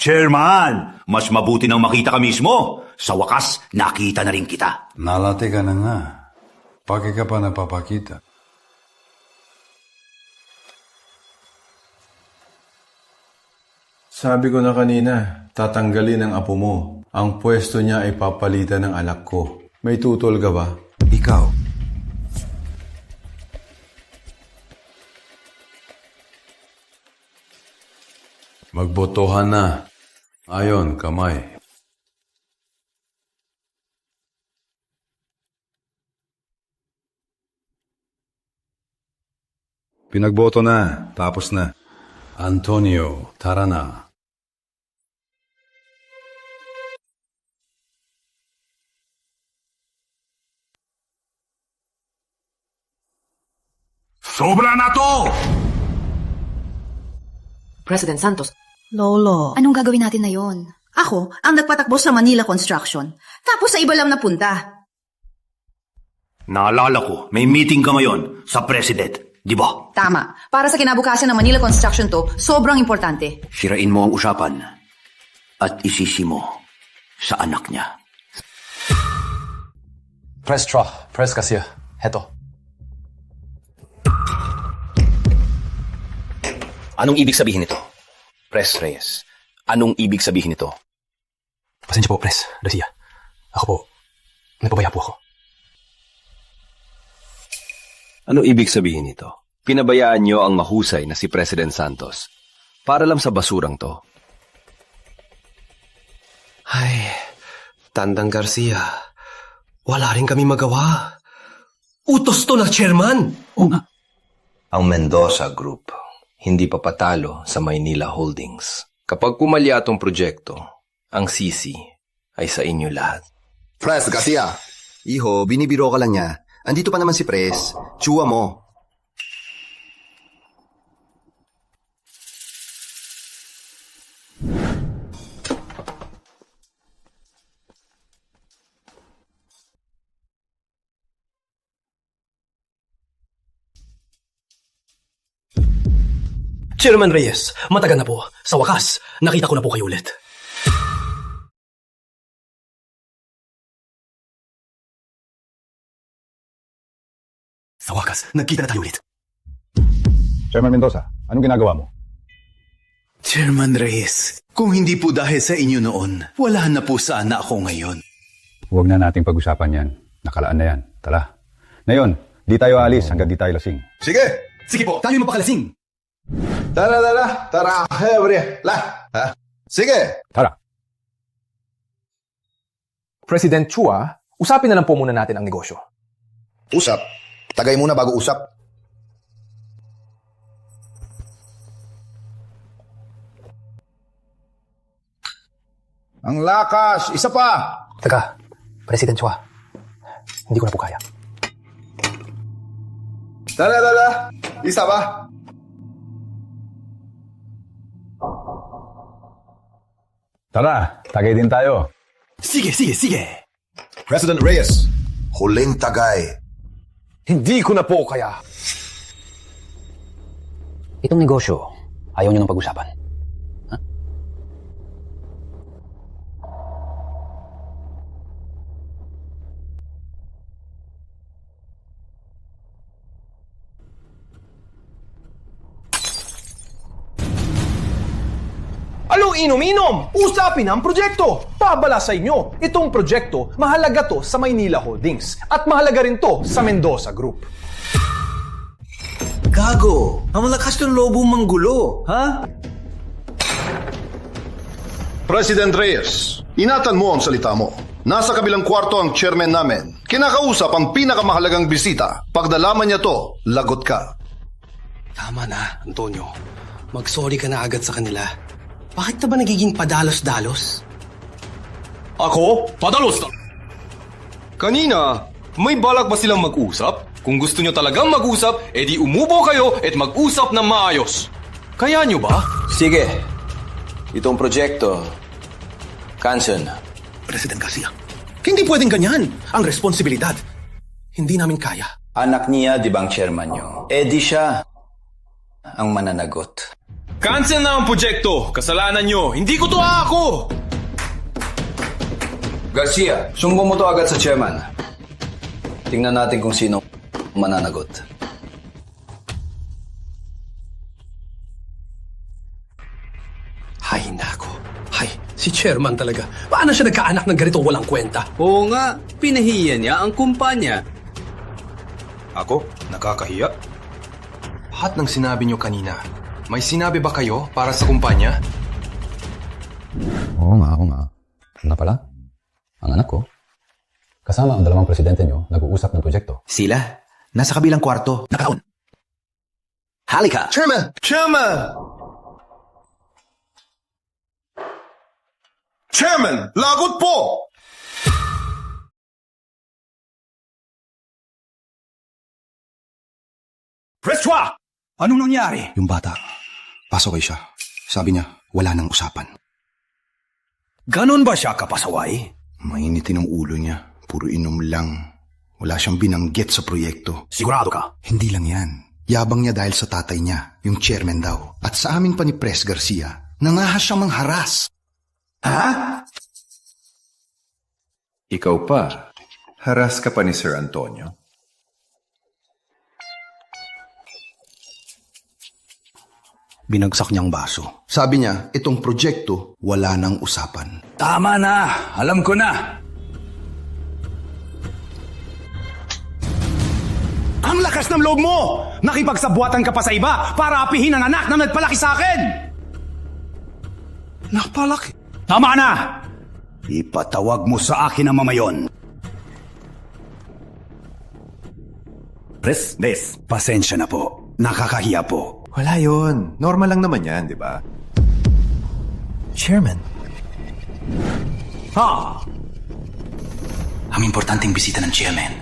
Chairman, mas mabuti nang makita ka mismo. Sa wakas, nakita na rin kita. Nalate ka na nga. Bakit ka pa napapakita? Sabi ko na kanina, tatanggalin ang apo mo. Ang pwesto niya ay papalitan ng anak ko. May tutol ka ba? Ikaw. Magbotohan na. Ayon, kamay. Pinagboto na. Tapos na. Antonio, tara na. Sobra na to! President Santos. Lolo. Anong gagawin natin na yon? Ako, ang nagpatakbo sa Manila Construction. Tapos sa iba lang napunta. Naalala ko, may meeting ka ngayon sa President, di ba? Tama. Para sa kinabukasan ng Manila Construction to, sobrang importante. Sirain mo ang usapan at isisi mo sa anak niya. Press Tra, Press Garcia. Heto. Anong ibig sabihin nito? Pres Reyes, anong ibig sabihin nito? Pasensya po, Pres Garcia. Ako po, nagpabaya po ako. Ano ibig sabihin nito? Pinabayaan niyo ang mahusay na si President Santos para lang sa basurang to. Ay, Tandang Garcia, wala rin kami magawa. Utos to na chairman. Ang Mendoza Group hindi pa patalo sa Maynila Holdings. Kapag pumalya tong proyekto, ang sisi ay sa inyo lahat. Pres Garcia. Iho, binibiro ka lang niya. Andito pa naman si Pres. Tsuwa mo. Chairman Reyes, matagal na po. Sa wakas, nakita ko na po kayo ulit. Sa wakas, nagkita na tayo ulit. Chairman Mendoza, anong ginagawa mo? Chairman Reyes, kung hindi po dahil sa inyo noon, wala na po sana ako ngayon. Huwag na nating pag-usapan yan. Nakalaan na yan. Tara. Ngayon, di tayo alis hanggang di tayo lasing. Sige! Sige po, tayo mapakalasing! Tara, hebre, ha? Sige! Tara. President Chua, usapin na lang po muna natin ang negosyo. Usap? Tagay muna bago usap. Ang lakas! Isa pa! Teka, President Chua, hindi ko na po kaya. Tara. Isa pa? Tara, tagay din tayo. Sige. President Reyes, huling tagay. Hindi ko na po kaya. Itong negosyo, ayaw nyo ng pag-usapan. Anong inom-inom? Usapin ang proyekto! Pabala sa inyo, itong proyekto, mahalaga to sa Maynila Holdings at mahalaga rin to sa Mendoza Group. Gago! Ang malakas ng lobo manggulo, ha? President Reyes, inatan mo ang salita mo. Nasa kabilang kwarto ang chairman namin. Kinakausap ang pinakamahalagang bisita. Pagdalaman niya to, lagot ka. Tama na, Antonio. Mag-sorry ka na agad sa kanila. Bakit na ba nagiging padalos-dalos? Ako? Padalos na! Kanina, may balak ba silang mag-usap? Kung gusto nyo talagang mag-usap, edi umubo kayo at mag-usap na maayos. Kaya nyo ba? Sige. Itong proyekto, cancel na. President Garcia, hindi pwedeng ganyan. Ang responsibilidad. Hindi namin kaya. Anak niya, di ba ang chairman nyo? Edi siya ang mananagot. Cancel na ang proyekto! Kasalanan nyo! Hindi ko to ako! Garcia, sumbong mo to agad sa chairman. Tingnan natin kung sino mananagot. Hay nako. Hay, si chairman talaga. Paano siya nagkaanak ng ganitong walang kwenta? Oo nga, pinahiya niya ang kumpanya. Ako? Nakakahiya? Lahat ng sinabi niyo kanina, may sinabi ba kayo para sa kumpanya? Oo nga. Ano pala? Ang anak ko. Kasama ang dalawang presidente nyo, nag-uusap ng proyekto. Sila? Nasa kabilang kwarto. Nakaon. Halika! Chairman! Chairman, lagot po! Prestwa! Anong nangyari? Yung bata, pasaway siya. Sabi niya, wala nang usapan. Ganon ba siya kapasaway? Mainitin ang ulo niya. Puro inom lang. Wala siyang binanggit sa proyekto. Sigurado ka? Hindi lang yan. Yabang niya dahil sa tatay niya, yung chairman daw. At sa amin pa ni Pres Garcia, nangahas siyang mangharas. Ha? Ikaw pa, haras ka pa ni Sir Antonio. Binagsak niyang baso. Sabi niya, itong proyekto, wala nang usapan. Tama na! Alam ko na! Ang lakas ng loob mo! Nakipagsabuatan ka pa sa iba para apihin ang anak na nagpalaki sa akin! Napalaki? Tama na! Ipatawag mo sa akin ang mamayon. Pres, pasensya na po. Nakakahiya po. Wala yon. Normal lang naman yan, di ba? Chairman. Ha? Ang importanteng bisita ng chairman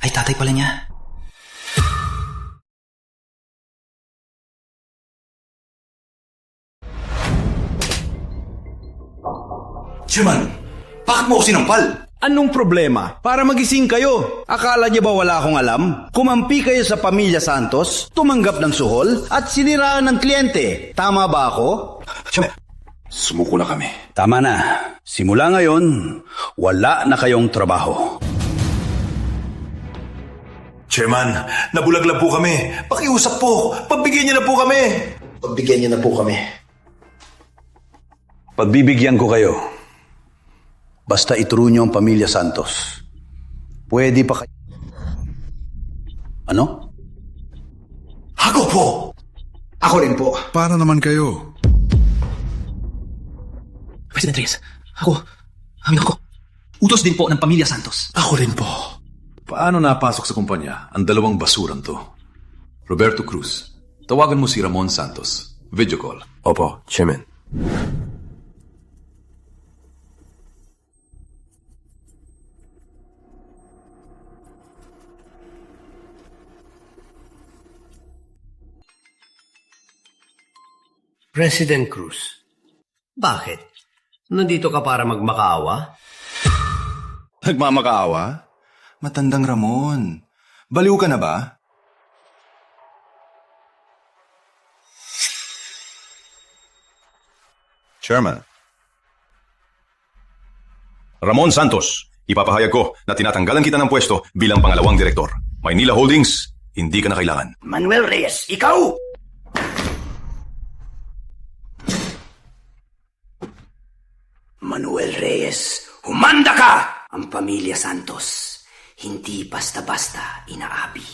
ay tatay pala niya. Chairman, bakit mo ako sinampal? Anong problema? Para magising kayo. Akala niyo ba wala akong alam? Kumampi kayo sa Pamilya Santos, tumanggap ng suhol, at siniraan ng kliyente. Tama ba ako? Sumuko na kami. Tama na. Simula ngayon, wala na kayong trabaho. Chairman, nabulaglag po kami. Pakiusap po. Pagbigyan niyo na po kami. Pagbigyan niyo na po kami. Pagbibigyan ko kayo. Basta ituro niyo ang Pamilya Santos. Pwede pa kayo... Ano? Ako po! Ako rin po. Para naman kayo. President Reyes, amin ako. Utos din po ng Pamilya Santos. Ako rin po. Paano napasok sa kumpanya ang dalawang basuran to? Roberto Cruz, tawagan mo si Ramon Santos. Video call. Opo, Chairman. President Cruz, bakit? Nandito ka para magmakaawa? Nagmamakaawa? Matandang Ramon. Baliw ka na ba? Chairman. Ramon Santos, ipapahayag ko na tinatanggalan kita ng pwesto bilang pangalawang direktor. Maynila Holdings, hindi ka na kailangan. Manuel Reyes, ikaw! Manuel Reyes, humanda ka! Ang Pamilya Santos, hindi basta-basta inaapi.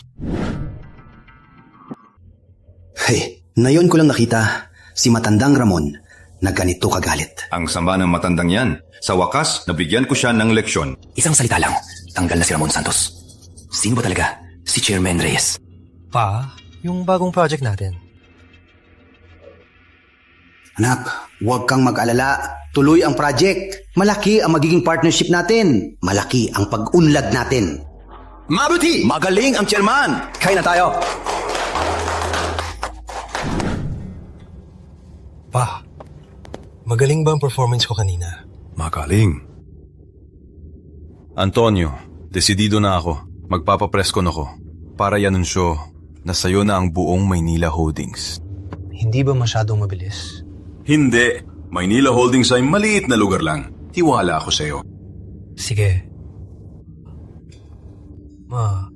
Hey, ngayon ko lang nakita si Matandang Ramon na ganito kagalit. Ang sama ng matandang yan. Sa wakas, nabigyan ko siya ng leksyon. Isang salita lang, tanggal na si Ramon Santos. Sino ba talaga si Chairman Reyes? Pa, yung bagong project natin. Anak, huwag kang mag-alala. Tuloy ang project. Malaki ang magiging partnership natin. Malaki ang pag-unlad natin. Mabuti! Magaling ang chairman! Kaya na tayo! Pa, magaling ba ang performance ko kanina? Magaling. Antonio, desidido na ako. Magpapapreskon ako para i-anunsyo na sayo na ang buong Maynila Holdings. Hindi ba masyadong mabilis? Hindi. Maynila Holdings ay maliit na lugar lang. Tiwala ako sa iyo. Sige. Ma,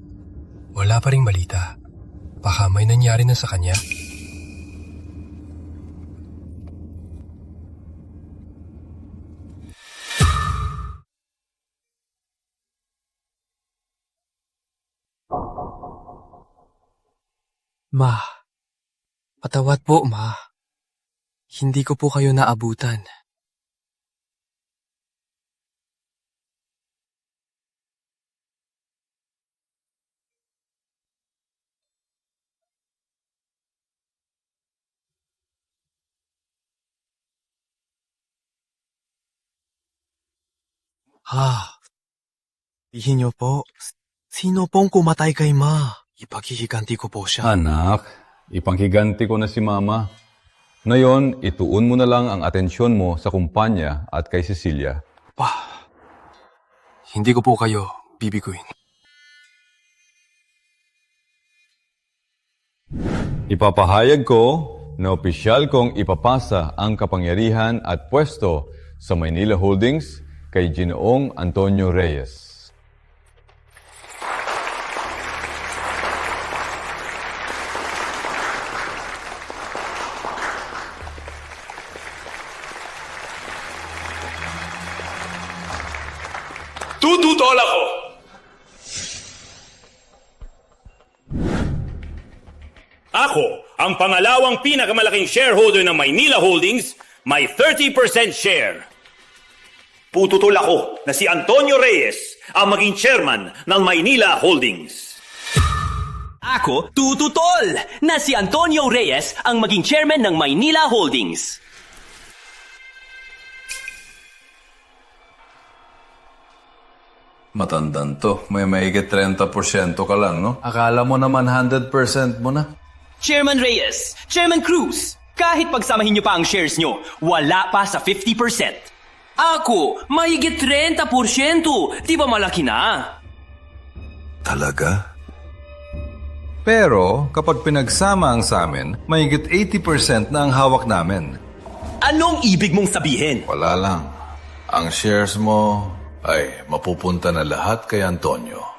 wala pa ring balita. Baka may nangyari na sa kanya. Ma, patawad po, Ma. Hindi ko po kayo naabutan. Tihin niyo po, sino pong kumatay kay Ma? Ipaghihiganti ko po siya. Anak, ipanghiganti ko na si Mama. Ngayon, ituon mo na lang ang atensyon mo sa kumpanya at kay Cecilia. Pa, hindi ko po kayo bibiguin. Ipapahayag ko na opisyal kong ipapasa ang kapangyarihan at pwesto sa Maynila Holdings kay Ginoong Antonio Reyes. Tututol ako! Ako, ang pangalawang pinakamalaking shareholder ng Maynila Holdings, may 30% share. Pututol ako na si Antonio Reyes ang maging chairman ng Maynila Holdings. Ako, tututol na si Antonio Reyes ang maging chairman ng Maynila Holdings. Matandang to. May maigit 30% ka lang, no? Akala mo naman 100% mo na. Chairman Reyes, Chairman Cruz, kahit pagsamahin niyo pa ang shares niyo, wala pa sa 50%. Ako, mahigit 30%. Di ba malaki na? Talaga? Pero kapag pinagsama ang sa amin, mahigit 80% na ang hawak namin. Anong ibig mong sabihin? Wala lang. Ang shares mo ay mapupunta na lahat kay Antonio.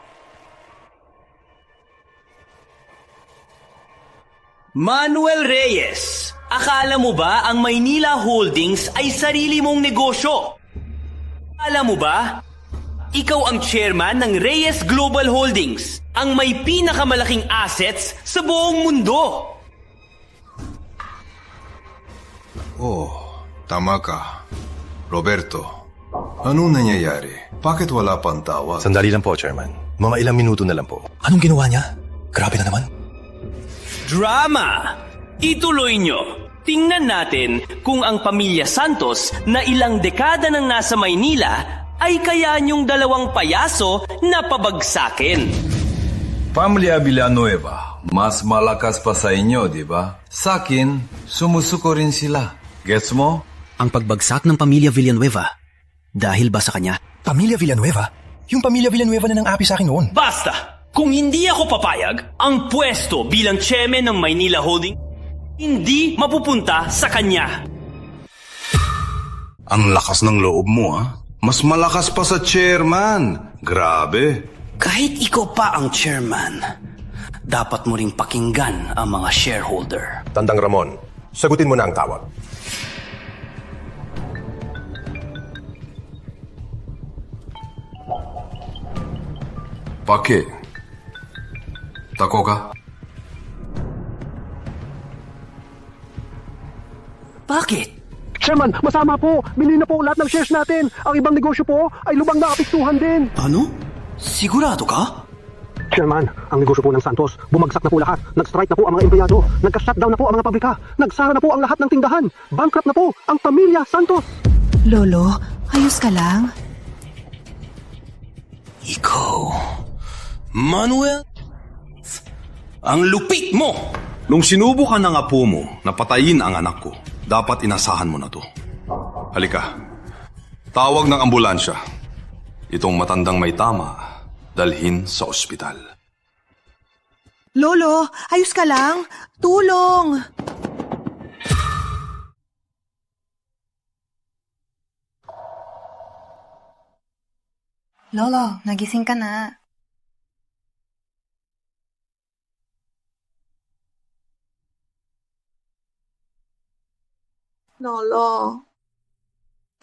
Manuel Reyes, akala mo ba ang Maynila Holdings ay sarili mong negosyo? Alam mo ba? Ikaw ang chairman ng Reyes Global Holdings, ang may pinakamalaking assets sa buong mundo. Oh, tama ka. Roberto, anong nangyayari? Bakit wala pang tawag? Sandali lang po, Chairman. Mga ilang minuto na lang po. Anong ginawa niya? Grabe na naman. Drama! Ituloy nyo. Tingnan natin kung ang pamilya Santos na ilang dekada nang nasa Maynila ay kaya niyong dalawang payaso na pabagsakin. Pamilya Villanueva, mas malakas pa sa inyo, di ba? Sa akin, sumusuko rin sila. Gets mo? Ang pagbagsak ng pamilya Villanueva, dahil ba sa kanya? Pamilya Villanueva? Yung pamilya Villanueva na nang api sa akin noon. Basta! Kung hindi ako papayag, ang pwesto bilang chairman ng Maynila Holding hindi mapupunta sa kanya. Ang lakas ng loob mo, ha? Mas malakas pa sa chairman. Grabe. Kahit ikaw pa ang chairman, dapat mo ring pakinggan ang mga shareholder. Tandang Ramon, sagutin mo na ang tawag. Paki. Tako ka? Bakit? Chairman, masama po. Bili na po lahat ng shares natin. Ang ibang negosyo po ay lubang na apektuhan din. Ano? Sigurado ka? Chairman, ang negosyo po ng Santos, bumagsak na po lahat. Nag-strike na po ang mga empleyado. Nagka-shutdown na po ang mga pabrika. Nagsara na po ang lahat ng tindahan. Bankrupt na po ang pamilya Santos. Lolo, ayos ka lang? Ikaw, Manuel? Ang lupit mo! Nung sinubukan ng apo mo na patayin ang anak ko, dapat inasahan mo na to. Halika. Tawag ng ambulansya. Itong matandang may tama, dalhin sa ospital. Lolo, ayos ka lang? Tulong! Lolo, nagising ka na. Lolo,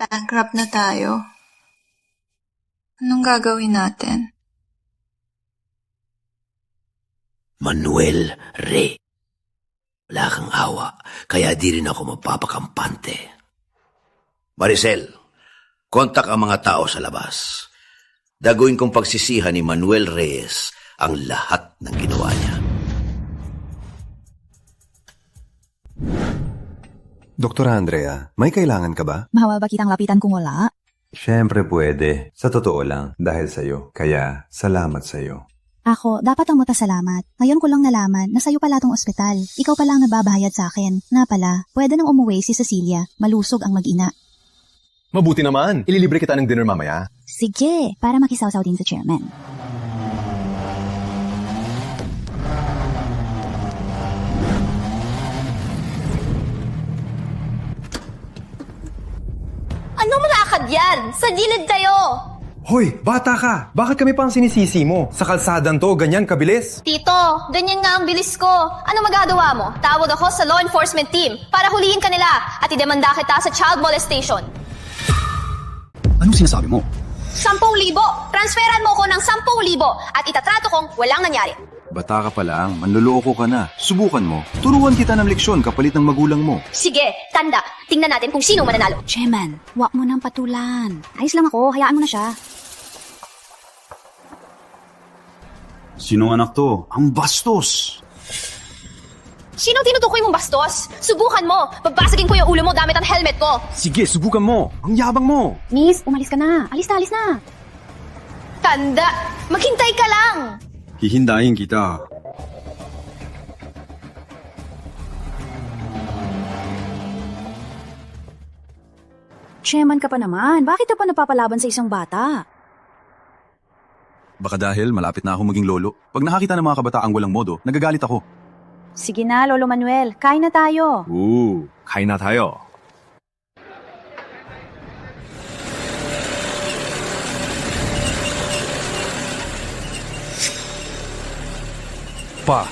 bankrupt na tayo. Anong gagawin natin? Manuel Rey. Wala kang awa, kaya di rin ako mapapakampante. Maricel, kontak ang mga tao sa labas. Daguin kong pagsisihan ni Manuel Reyes ang lahat ng ginawa niya. Doktora Andrea, may kailangan ka ba? Mahawa ba kitang lapitan kung wala? Siyempre pwede. Sa totoo lang, dahil sa'yo. Kaya, salamat sa'yo. Ako, dapat ang salamat. Ngayon ko lang nalaman na sa'yo pala tong ospital. Ikaw pala ang nagbabayad sa akin. Nga pala, pwede nang umuwi si Cecilia. Malusog ang mag-ina. Mabuti naman. Ililibre kita ng dinner mamaya. Sige, para makisawsaw din sa chairman. Anong malakad yan? Sa gilid kayo! Hoy, bata ka! Bakit kami pang sinisisi mo? Sa kalsadan to, ganyan kabilis? Tito, ganyan nga ang bilis ko. Ano magagawa mo? Tawag ako sa law enforcement team para hulihin ka nila at idemanda kita sa child molestation. Anong sinasabi mo? 10,000! Transferan mo ko ng 10,000 at itatrato kong walang nangyari. Bata ka pa lang, manluloko ka na. Subukan mo. Turuan kita ng leksyon kapalit ng magulang mo. Sige, tanda. Tingnan natin kung sino mananalo. Chairman, wag mo nang patulan. Ayos lang ako, hayaan mo na siya. Sinong anak to? Ang bastos! Sino tinutukoy mong bastos? Subukan mo! Babasagin ko yung ulo mo gamit ang helmet ko! Sige, subukan mo. Ang yabang mo. Miss, umalis ka na. Alis na. Tanda! Maghintay ka lang! Hihindayin kita. Chairman ka pa naman. Bakit ka pa napapalaban sa isang bata? Baka dahil malapit na ako maging lolo. Pag nakakita ng mga kabataang walang modo, nagagalit ako. Sige na, Lolo Manuel. Kain na tayo. Kain na tayo. Pa,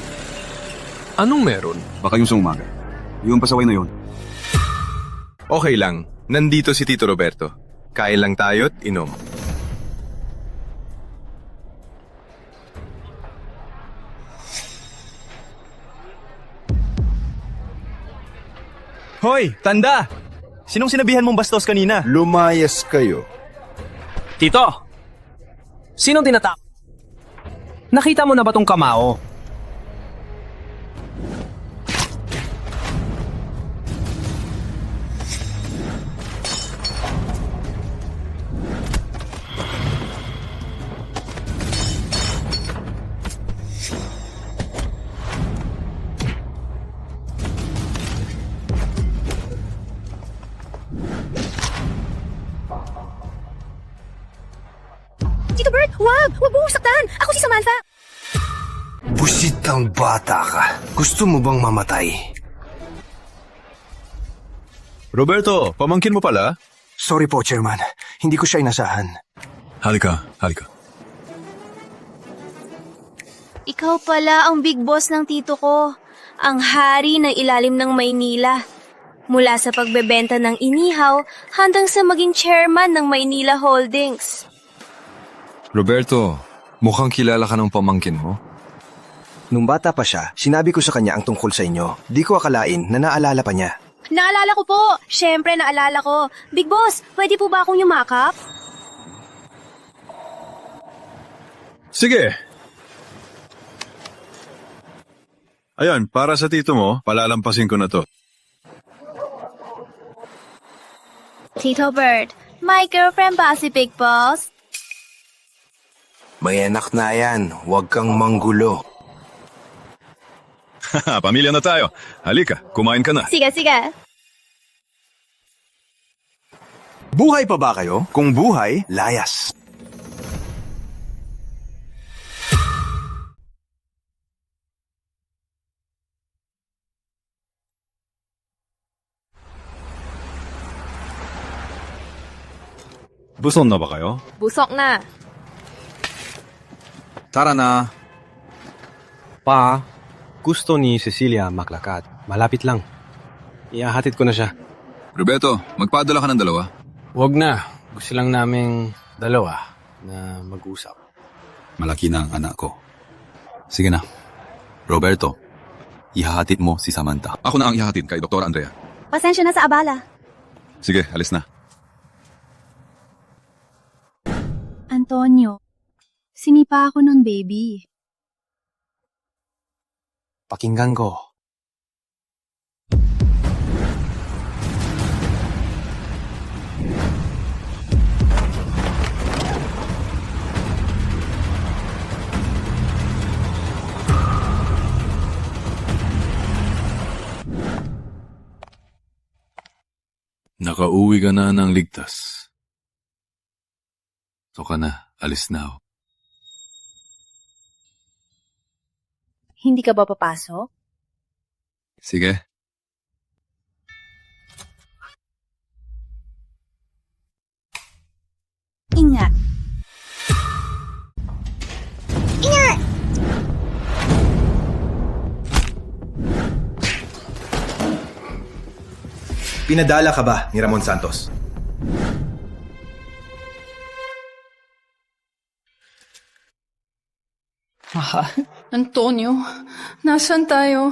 anong meron? Baka yung sa umaga. Yung pasaway na yun. Okay lang. Nandito si Tito Roberto. Kain lang tayo't inom. Hoy, tanda! Sinong sinabihan mong bastos kanina? Lumayas kayo. Tito! Sinong tinatawag? Nakita mo na ba tong kamao? Tito Bert, wag! Huwag mo saktan! Ako si Samantha! Busitang bata ka. Gusto mo bang mamatay? Roberto, pamangkin mo pala? Sorry po, Chairman. Hindi ko siya inasahan. Halika. Ikaw pala ang big boss ng tito ko. Ang hari ng ilalim ng Maynila. Mula sa pagbebenta ng inihaw hanggang sa maging chairman ng Maynila Holdings. Roberto, mukhang kilala ka ng pamangkin mo. Nung bata pa siya, sinabi ko sa kanya ang tungkol sa inyo. Di ko akalain na naalala pa niya. Naalala ko po! Siyempre naalala ko. Big boss, pwede po ba akong yumakap? Sige. Ayan, para sa tito mo, palalampasin ko na to. Tito Bert, my girlfriend ba si Big Boss? May anak na yan. Huwag kang manggulo. Pamilya na tayo. Halika, kumain ka na. Sige. Buhay pa ba kayo? Kung buhay, layas. Busog na ba kayo? Busok na. Tara na. Pa, gusto ni Cecilia maglakad. Malapit lang. Iahatid ko na siya. Roberto, magpadala ka ng 2. Huwag na. Gusto lang naming 2 na mag-usap. Malaki na ang anak ko. Sige na. Roberto, ihahatid mo si Samantha. Ako na ang ihahatid kay Dr. Andrea. Pasensya na sa abala. Sige, alis na. Antonio, sinipa ako ng baby. Pakinggan ko. Nakauwi ka na ng ligtas. So ka na, alis na ako. Hindi ka ba papasok? Sige. Ingat. Ingat! Pinadala ka ba ni Ramon Santos? Antonio, nasaan tayo?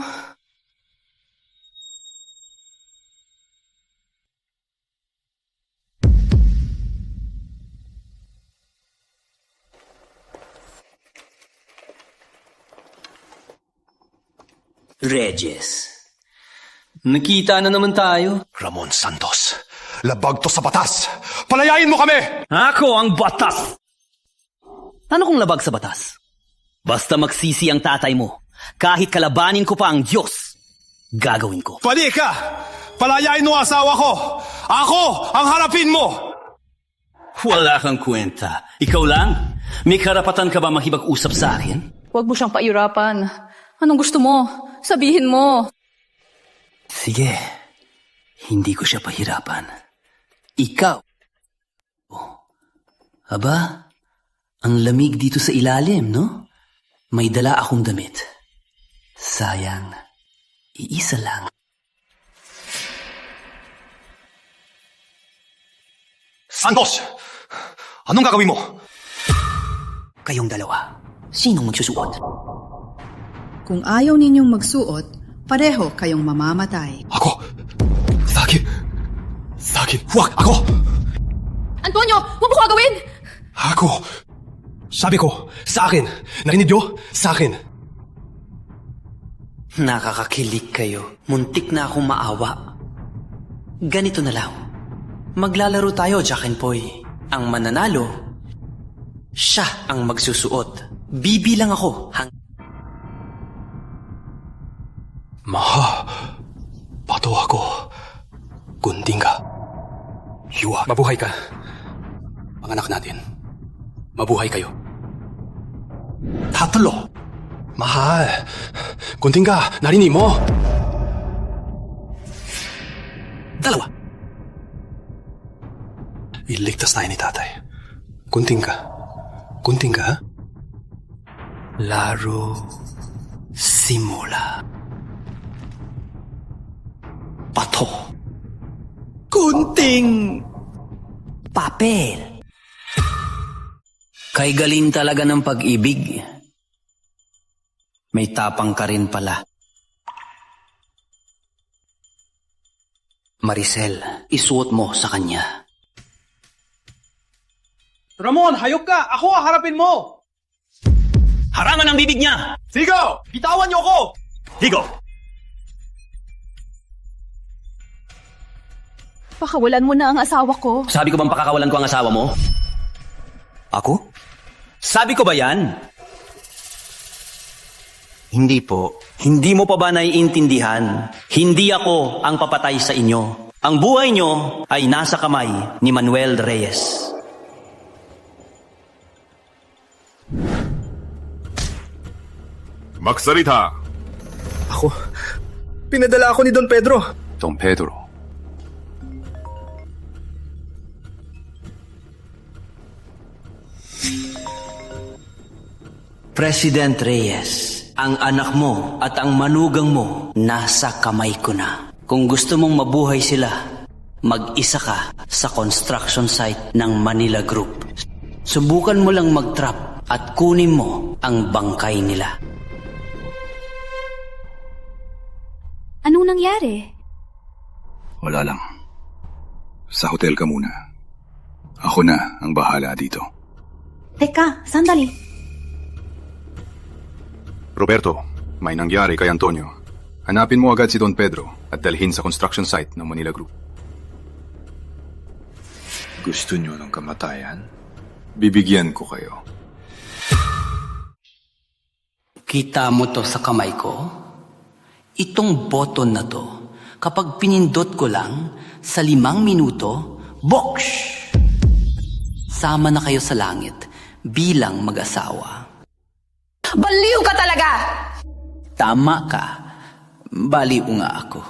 Regis, nakita na naman tayo. Ramon Santos, labag to sa batas! Palayain mo kami! Ako ang batas! Ano kung labag sa batas? Basta magsisi ang tatay mo, kahit kalabanin ko pa ang Diyos, gagawin ko. Pwede ka! Palayain mo asawa ko! Ako ang harapin mo! Wala kang kwenta. Ikaw lang? May karapatan ka ba makipag-usap sa akin? Huwag mo siyang pairapan. Anong gusto mo? Sabihin mo. Sige, hindi ko siya pahirapan. Ikaw. Aba, ang lamig dito sa ilalim, no? May dala akong damit. Sayang, iisa lang. Santos! Anong gagawin mo? Kayong dalawa, sinong magsusuot? Kung ayaw ninyong magsuot, pareho kayong mamamatay. Ako? Sa akin, huwag! Ako! Antonio, huwag mo ko gagawin! Ako! Sabi ko, sa akin! Narinig nyo? Sa akin! Nakakakilig kayo. Muntik na akong maawa. Ganito na lang. Maglalaro tayo, Jack and Poy. Ang mananalo, siya ang magsusuot. Bibilang ako Maha, pato ako. Gunting ka. Yuwa, mabuhay ka. Mga anak natin, mabuhay kayo. Tatlo. Mahal, gunting ka, narinig mo? Dalawa. Iligtas tayo ni tatay. Gunting ka. Gunting ka, ha? Laro simula. Pato. Kunting papel. Kay galing talaga ng pag-ibig. May tapang ka rin pala. Maricel, isuot mo sa kanya. Ramon, hayop ka! Ako harapin mo! Harangan ang bibig niya! Sigaw! Bitawan niyo ako! Higo! Pakawalan mo na ang asawa ko. Sabi ko bang pakakawalan ko ang asawa mo? Ako? Sabi ko ba yan? Hindi po. Hindi mo pa ba naiintindihan? Hindi ako ang papatay sa inyo. Ang buhay nyo ay nasa kamay ni Manuel Reyes. Magsalita! Ako? Pinadala ako ni Don Pedro. Don Pedro? President Reyes, ang anak mo at ang manugang mo nasa kamay ko na. Kung gusto mong mabuhay sila, mag-isa ka sa construction site ng Manila Group. Subukan mo lang mag-trap at kunin mo ang bangkay nila. Anong nangyari? Wala lang. Sa hotel ka muna. Ako na ang bahala dito. Teka, sandali. Roberto, may nangyari kay Antonio. Hanapin mo agad si Don Pedro at dalhin sa construction site ng Manila Group. Gusto nyo ng kamatayan? Bibigyan ko kayo. Kita mo to sa kamay ko? Itong button na to, Kapag pinindot ko lang, sa 5 minuto, boksh! Sama na kayo sa langit bilang mag-asawa. Baliw ka talaga! Tama ka. Baliw nga ako.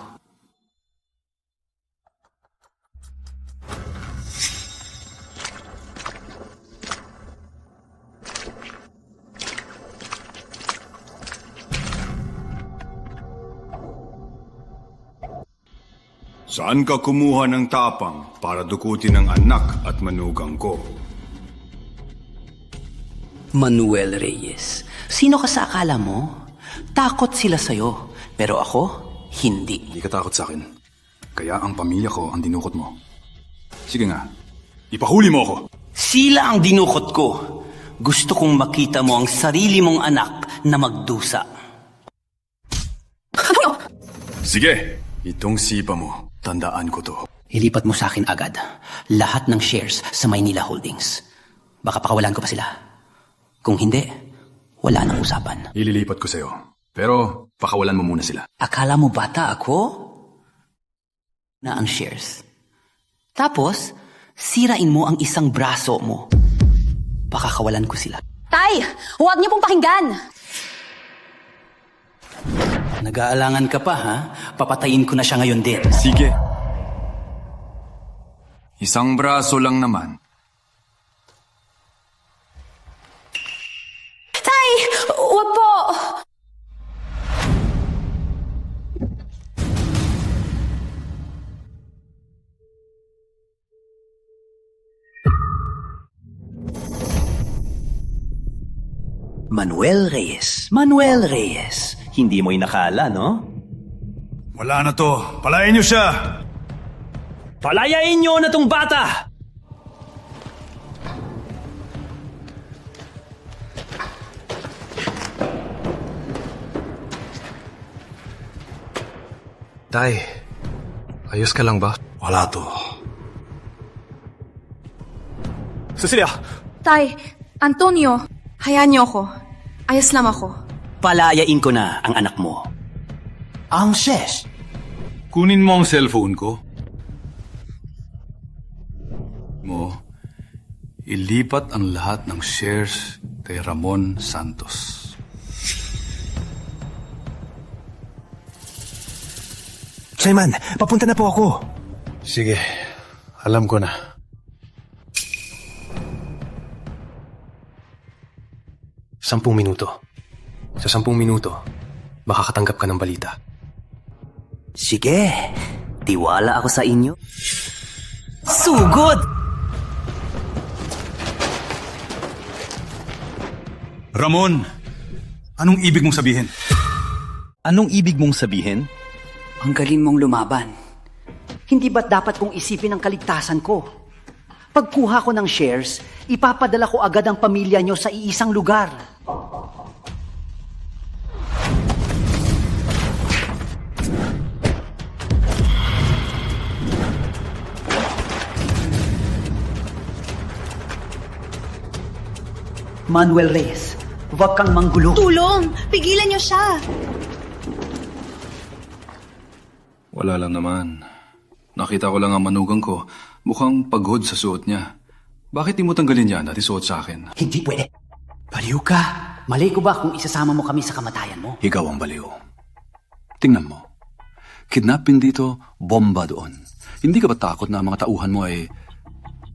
Saan ka kumuha ng tapang para dukutin ang anak at manugang ko? Manuel Reyes, sino ka sa akala mo? Takot sila sa'yo, pero ako, hindi. Hindi ka takot sa akin. Kaya ang pamilya ko ang dinukot mo. Sige nga, ipahuli mo ako. Sila ang dinukot ko. Gusto kong makita mo ang sarili mong anak na magdusa. Sige, itong sipa mo. Tandaan ko to. Ilipat mo sa akin agad lahat ng shares sa Maynila Holdings. Baka pakawalan ko pa sila. Kung hindi, wala nang usapan. Ililipat ko sa'yo. Pero pakawalan mo muna sila. Akala mo bata ako? Na ang shares. Tapos, sirain mo ang isang braso mo. Pakakawalan ko sila. Tay, huwag niyo pong pakinggan! Nag-aalangan ka pa, ha? Papatayin ko na siya ngayon din. Sige. Isang braso lang naman. Tay, huwag po! Manuel Reyes. Manuel Reyes. Hindi mo inakala, no? Wala na to. Palayan niyo siya! Palayain niyo na tong bata! Tay, ayos ka lang ba? Wala to. Cecilia! Tay, Antonio, hayaan niyo ako. Ayos lang ako. Palayain ko na ang anak mo. Ang ses. Kunin mo ang cellphone ko. Ilipat ang lahat ng shares kay Ramon Santos. Chairman, papunta na po ako. Sige, alam ko na. Sampung minuto. Sa 10 minuto, makakatanggap ka ng balita. Sige, tiwala ako sa inyo. Sugod! Ramon, anong ibig mong sabihin? Anong ibig mong sabihin? Ang galing mong lumaban. Hindi ba't dapat kong isipin ang kaligtasan ko? Pagkuha ko ng shares, ipapadala ko agad ang pamilya nyo sa iisang lugar. Manuel Reyes, huwag kang manggulo. Tulong! Pigilan niyo siya! Wala lang naman. Nakita ko lang ang manugang ko. Mukhang pagod sa suot niya. Bakit di mo tanggalin yan at isuot sa akin? Hindi pwede. Baliw ka. Mali ko ba kung isasama mo kami sa kamatayan mo? Ikaw ang baliw. Tingnan mo. Kidnapin dito, bomba doon. Hindi ka ba takot na ang mga tauhan mo ay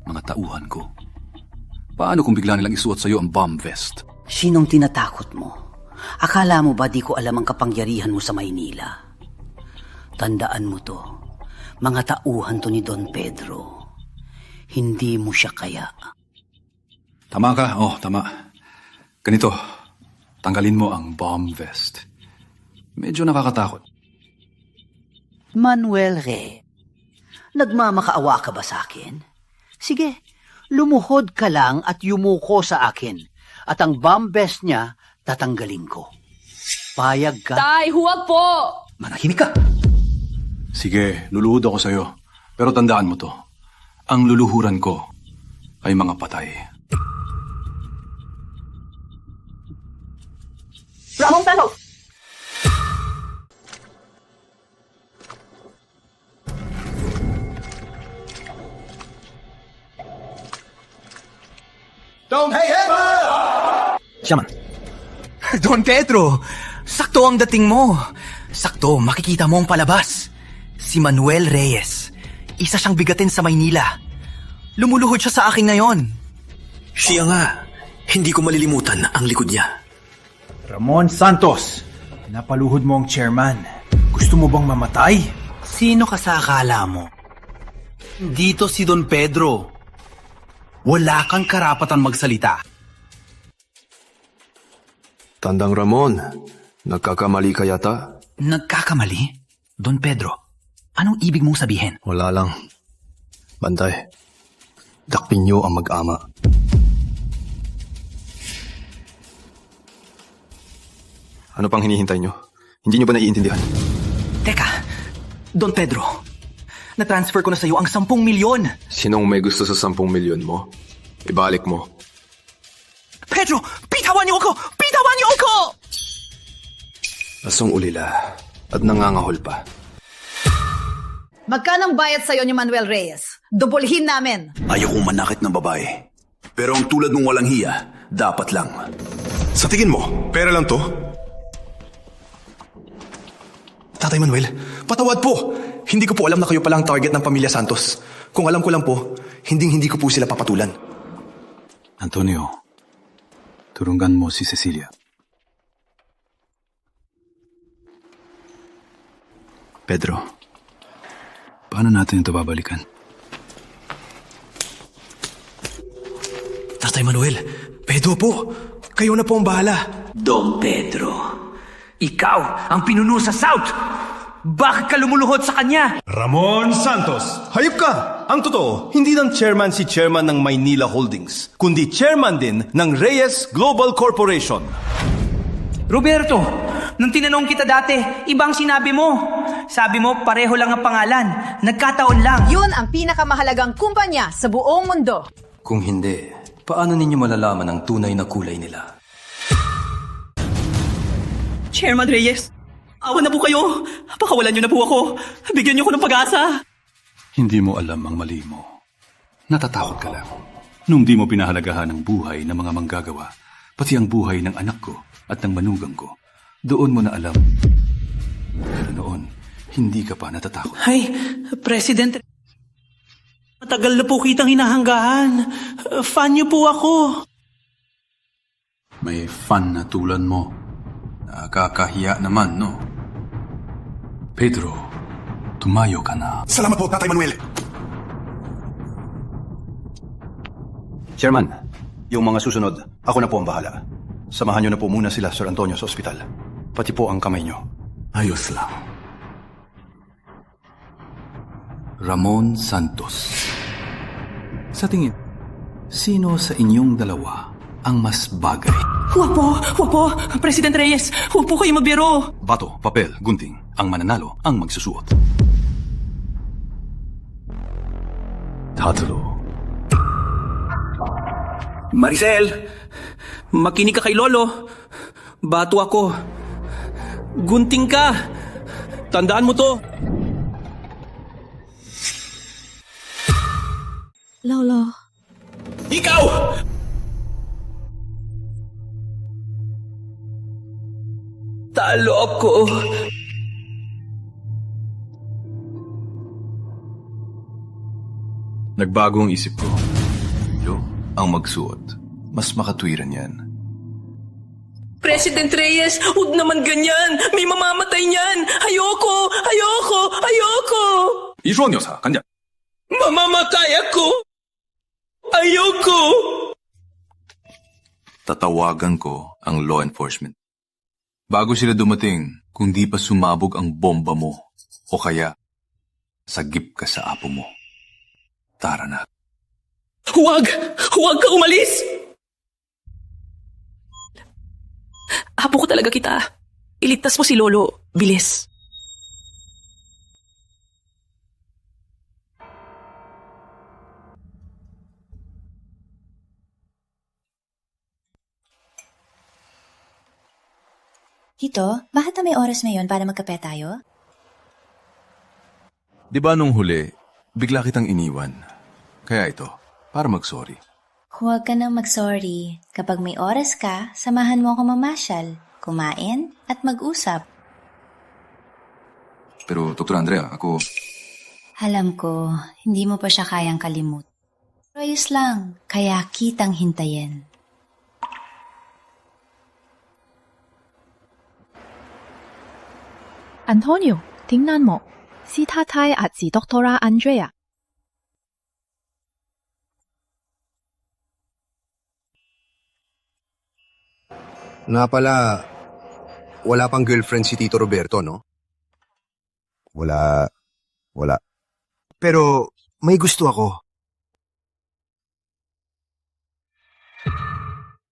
mga tauhan ko? Paano kung bigla nilang isuot sa'yo ang bomb vest? Sinong tinatakot mo? Akala mo ba di ko alam ang kapangyarihan mo sa Maynila? Tandaan mo to. Mga tauhan to ni Don Pedro. Hindi mo siya kaya. Tama ka. Tama. Ganito, tanggalin mo ang bomb vest. Medyo nakakatakot. Manuel Rey, nagmamakaawa ka ba sa akin? Sige, lumuhod ka lang at yumuko sa akin. At ang bomb vest niya, tatanggalin ko. Payag ka? Tay, huwag po! Manahimik ka! Sige, luluhod ako sa'yo. Pero tandaan mo to. Ang luluhuran ko ay mga patay. Ramon Santos! Chairman. Don Pedro, sakto ang dating mo. Sakto, makikita mo ang palabas. Si Manuel Reyes. Isa siyang bigatin sa Maynila. Lumuluhod siya sa akin ngayon. Siya nga. Hindi ko malilimutan ang likod niya. Ramon Santos, napaluhod mo ang chairman. Gusto mo bang mamatay? Sino ka sa akala mo? Dito si Don Pedro. Wala kang karapatan magsalita. Tandang Ramon, nagkakamali ka yata? Nagkakamali? Don Pedro, anong ibig mong sabihin? Wala lang. Bantay, dakpin niyo ang mag-ama. Ano pang hinihintay niyo? Hindi niyo ba naiintindihan? Teka, Don Pedro, na-transfer ko na sa'yo ang 10 milyon. Sinong may gusto sa 10 milyon mo? Ibalik mo. Pedro, bitawan niyo ako! Bitawan niyo ako! Asong ulila at nangangahol pa. Magkanong bayad sa'yo ni Manuel Reyes? Dubulhin namin. Ayaw kong manakit ng babae. Pero ang tulad mong walang hiya, dapat lang. Sa tingin mo, pera lang to? Tatay Manuel, patawad po. Hindi ko po alam na kayo pala ang target ng pamilya Santos. Kung alam ko lang po, hindi ko po sila papatulan. Antonio, turungan mo si Cecilia. Pedro, paano natin ito babalikan? Tatay Manuel, Pedro po, kayo na po ang bahala. Don Pedro, ikaw ang pinuno sa South! Bakit ka lumuluhod sa kanya? Ramon Santos, hayop ka! Ang totoo, hindi lang chairman si chairman ng Maynila Holdings, kundi chairman din ng Reyes Global Corporation. Roberto, nung tinanong kita dati, ibang sinabi mo. Sabi mo, pareho lang ang pangalan. Nagkataon lang. Yun ang pinakamahalagang kumpanya sa buong mundo. Kung hindi, paano ninyo malalaman ang tunay na kulay nila? Chairman Reyes, awa na po kayo. Pakawalan niyo na po ako. Bigyan niyo ko ng pag-asa. Hindi mo alam ang mali mo. Natatakot ka lang. Nung di mo pinahalagahan ang buhay ng mga manggagawa, pati ang buhay ng anak ko at ng manugang ko, doon mo na alam. Pero noon, hindi ka pa natatakot. Ay, President, matagal na po kitang hinahanggaan. Fan niyo po ako. May fan na tulad mo. Nakakahiya naman, no? Pedro, tumayo ka na. Salamat po, Tatay Manuel. Chairman, yung mga susunod, ako na po ang bahala. Samahan niyo na po muna sila, Sir Antonio, sa ospital. Pati po ang kamay niyo. Ayos lang. Ramon Santos. Sa tingin, sino sa inyong dalawa ang mas bagay? Huwag po, President Reyes, huwag po kayo magbiro. Bato, papel, gunting. Ang mananalo ang magsusuot. Tatlo. Maricel, makinig ka kay Lolo. Bato ako. Gunting ka. Tandaan mo to. Lolo. Ikaw! Talo ako. Nagbago ang isip ko. Yo, ang magsuot. Mas makatwiran yan. President Reyes, huwag naman ganyan. May mamamatay niyan. Ayoko. 이주원여사, 간장. Mamamatay ako. Ayoko. Tatawagan ko ang law enforcement. Bago sila dumating, kung di pa sumabog ang bomba mo, o kaya, sagip ka sa apo mo. Tara na. Huwag ka umalis. Apo ko talaga kita. Iligtas mo si Lolo. Bilis. Tito, bakit na may oras ngayon para magkape tayo? Di ba nung huli, bigla kitang iniwan? Kaya ito, para mag-sorry. Huwag ka nang mag-sorry. Kapag may oras ka, samahan mo ako mamasyal, kumain, at mag-usap. Pero, Dr. Andrea, ako... Alam ko, hindi mo pa siya kayang kalimut. Pero ayos lang, kaya kitang hintayin. Antonio, tingnan mo. Si Tatay at si Doktora Andrea. Nga pala, wala pang girlfriend si Tito Roberto, no? Wala. Pero may gusto ako.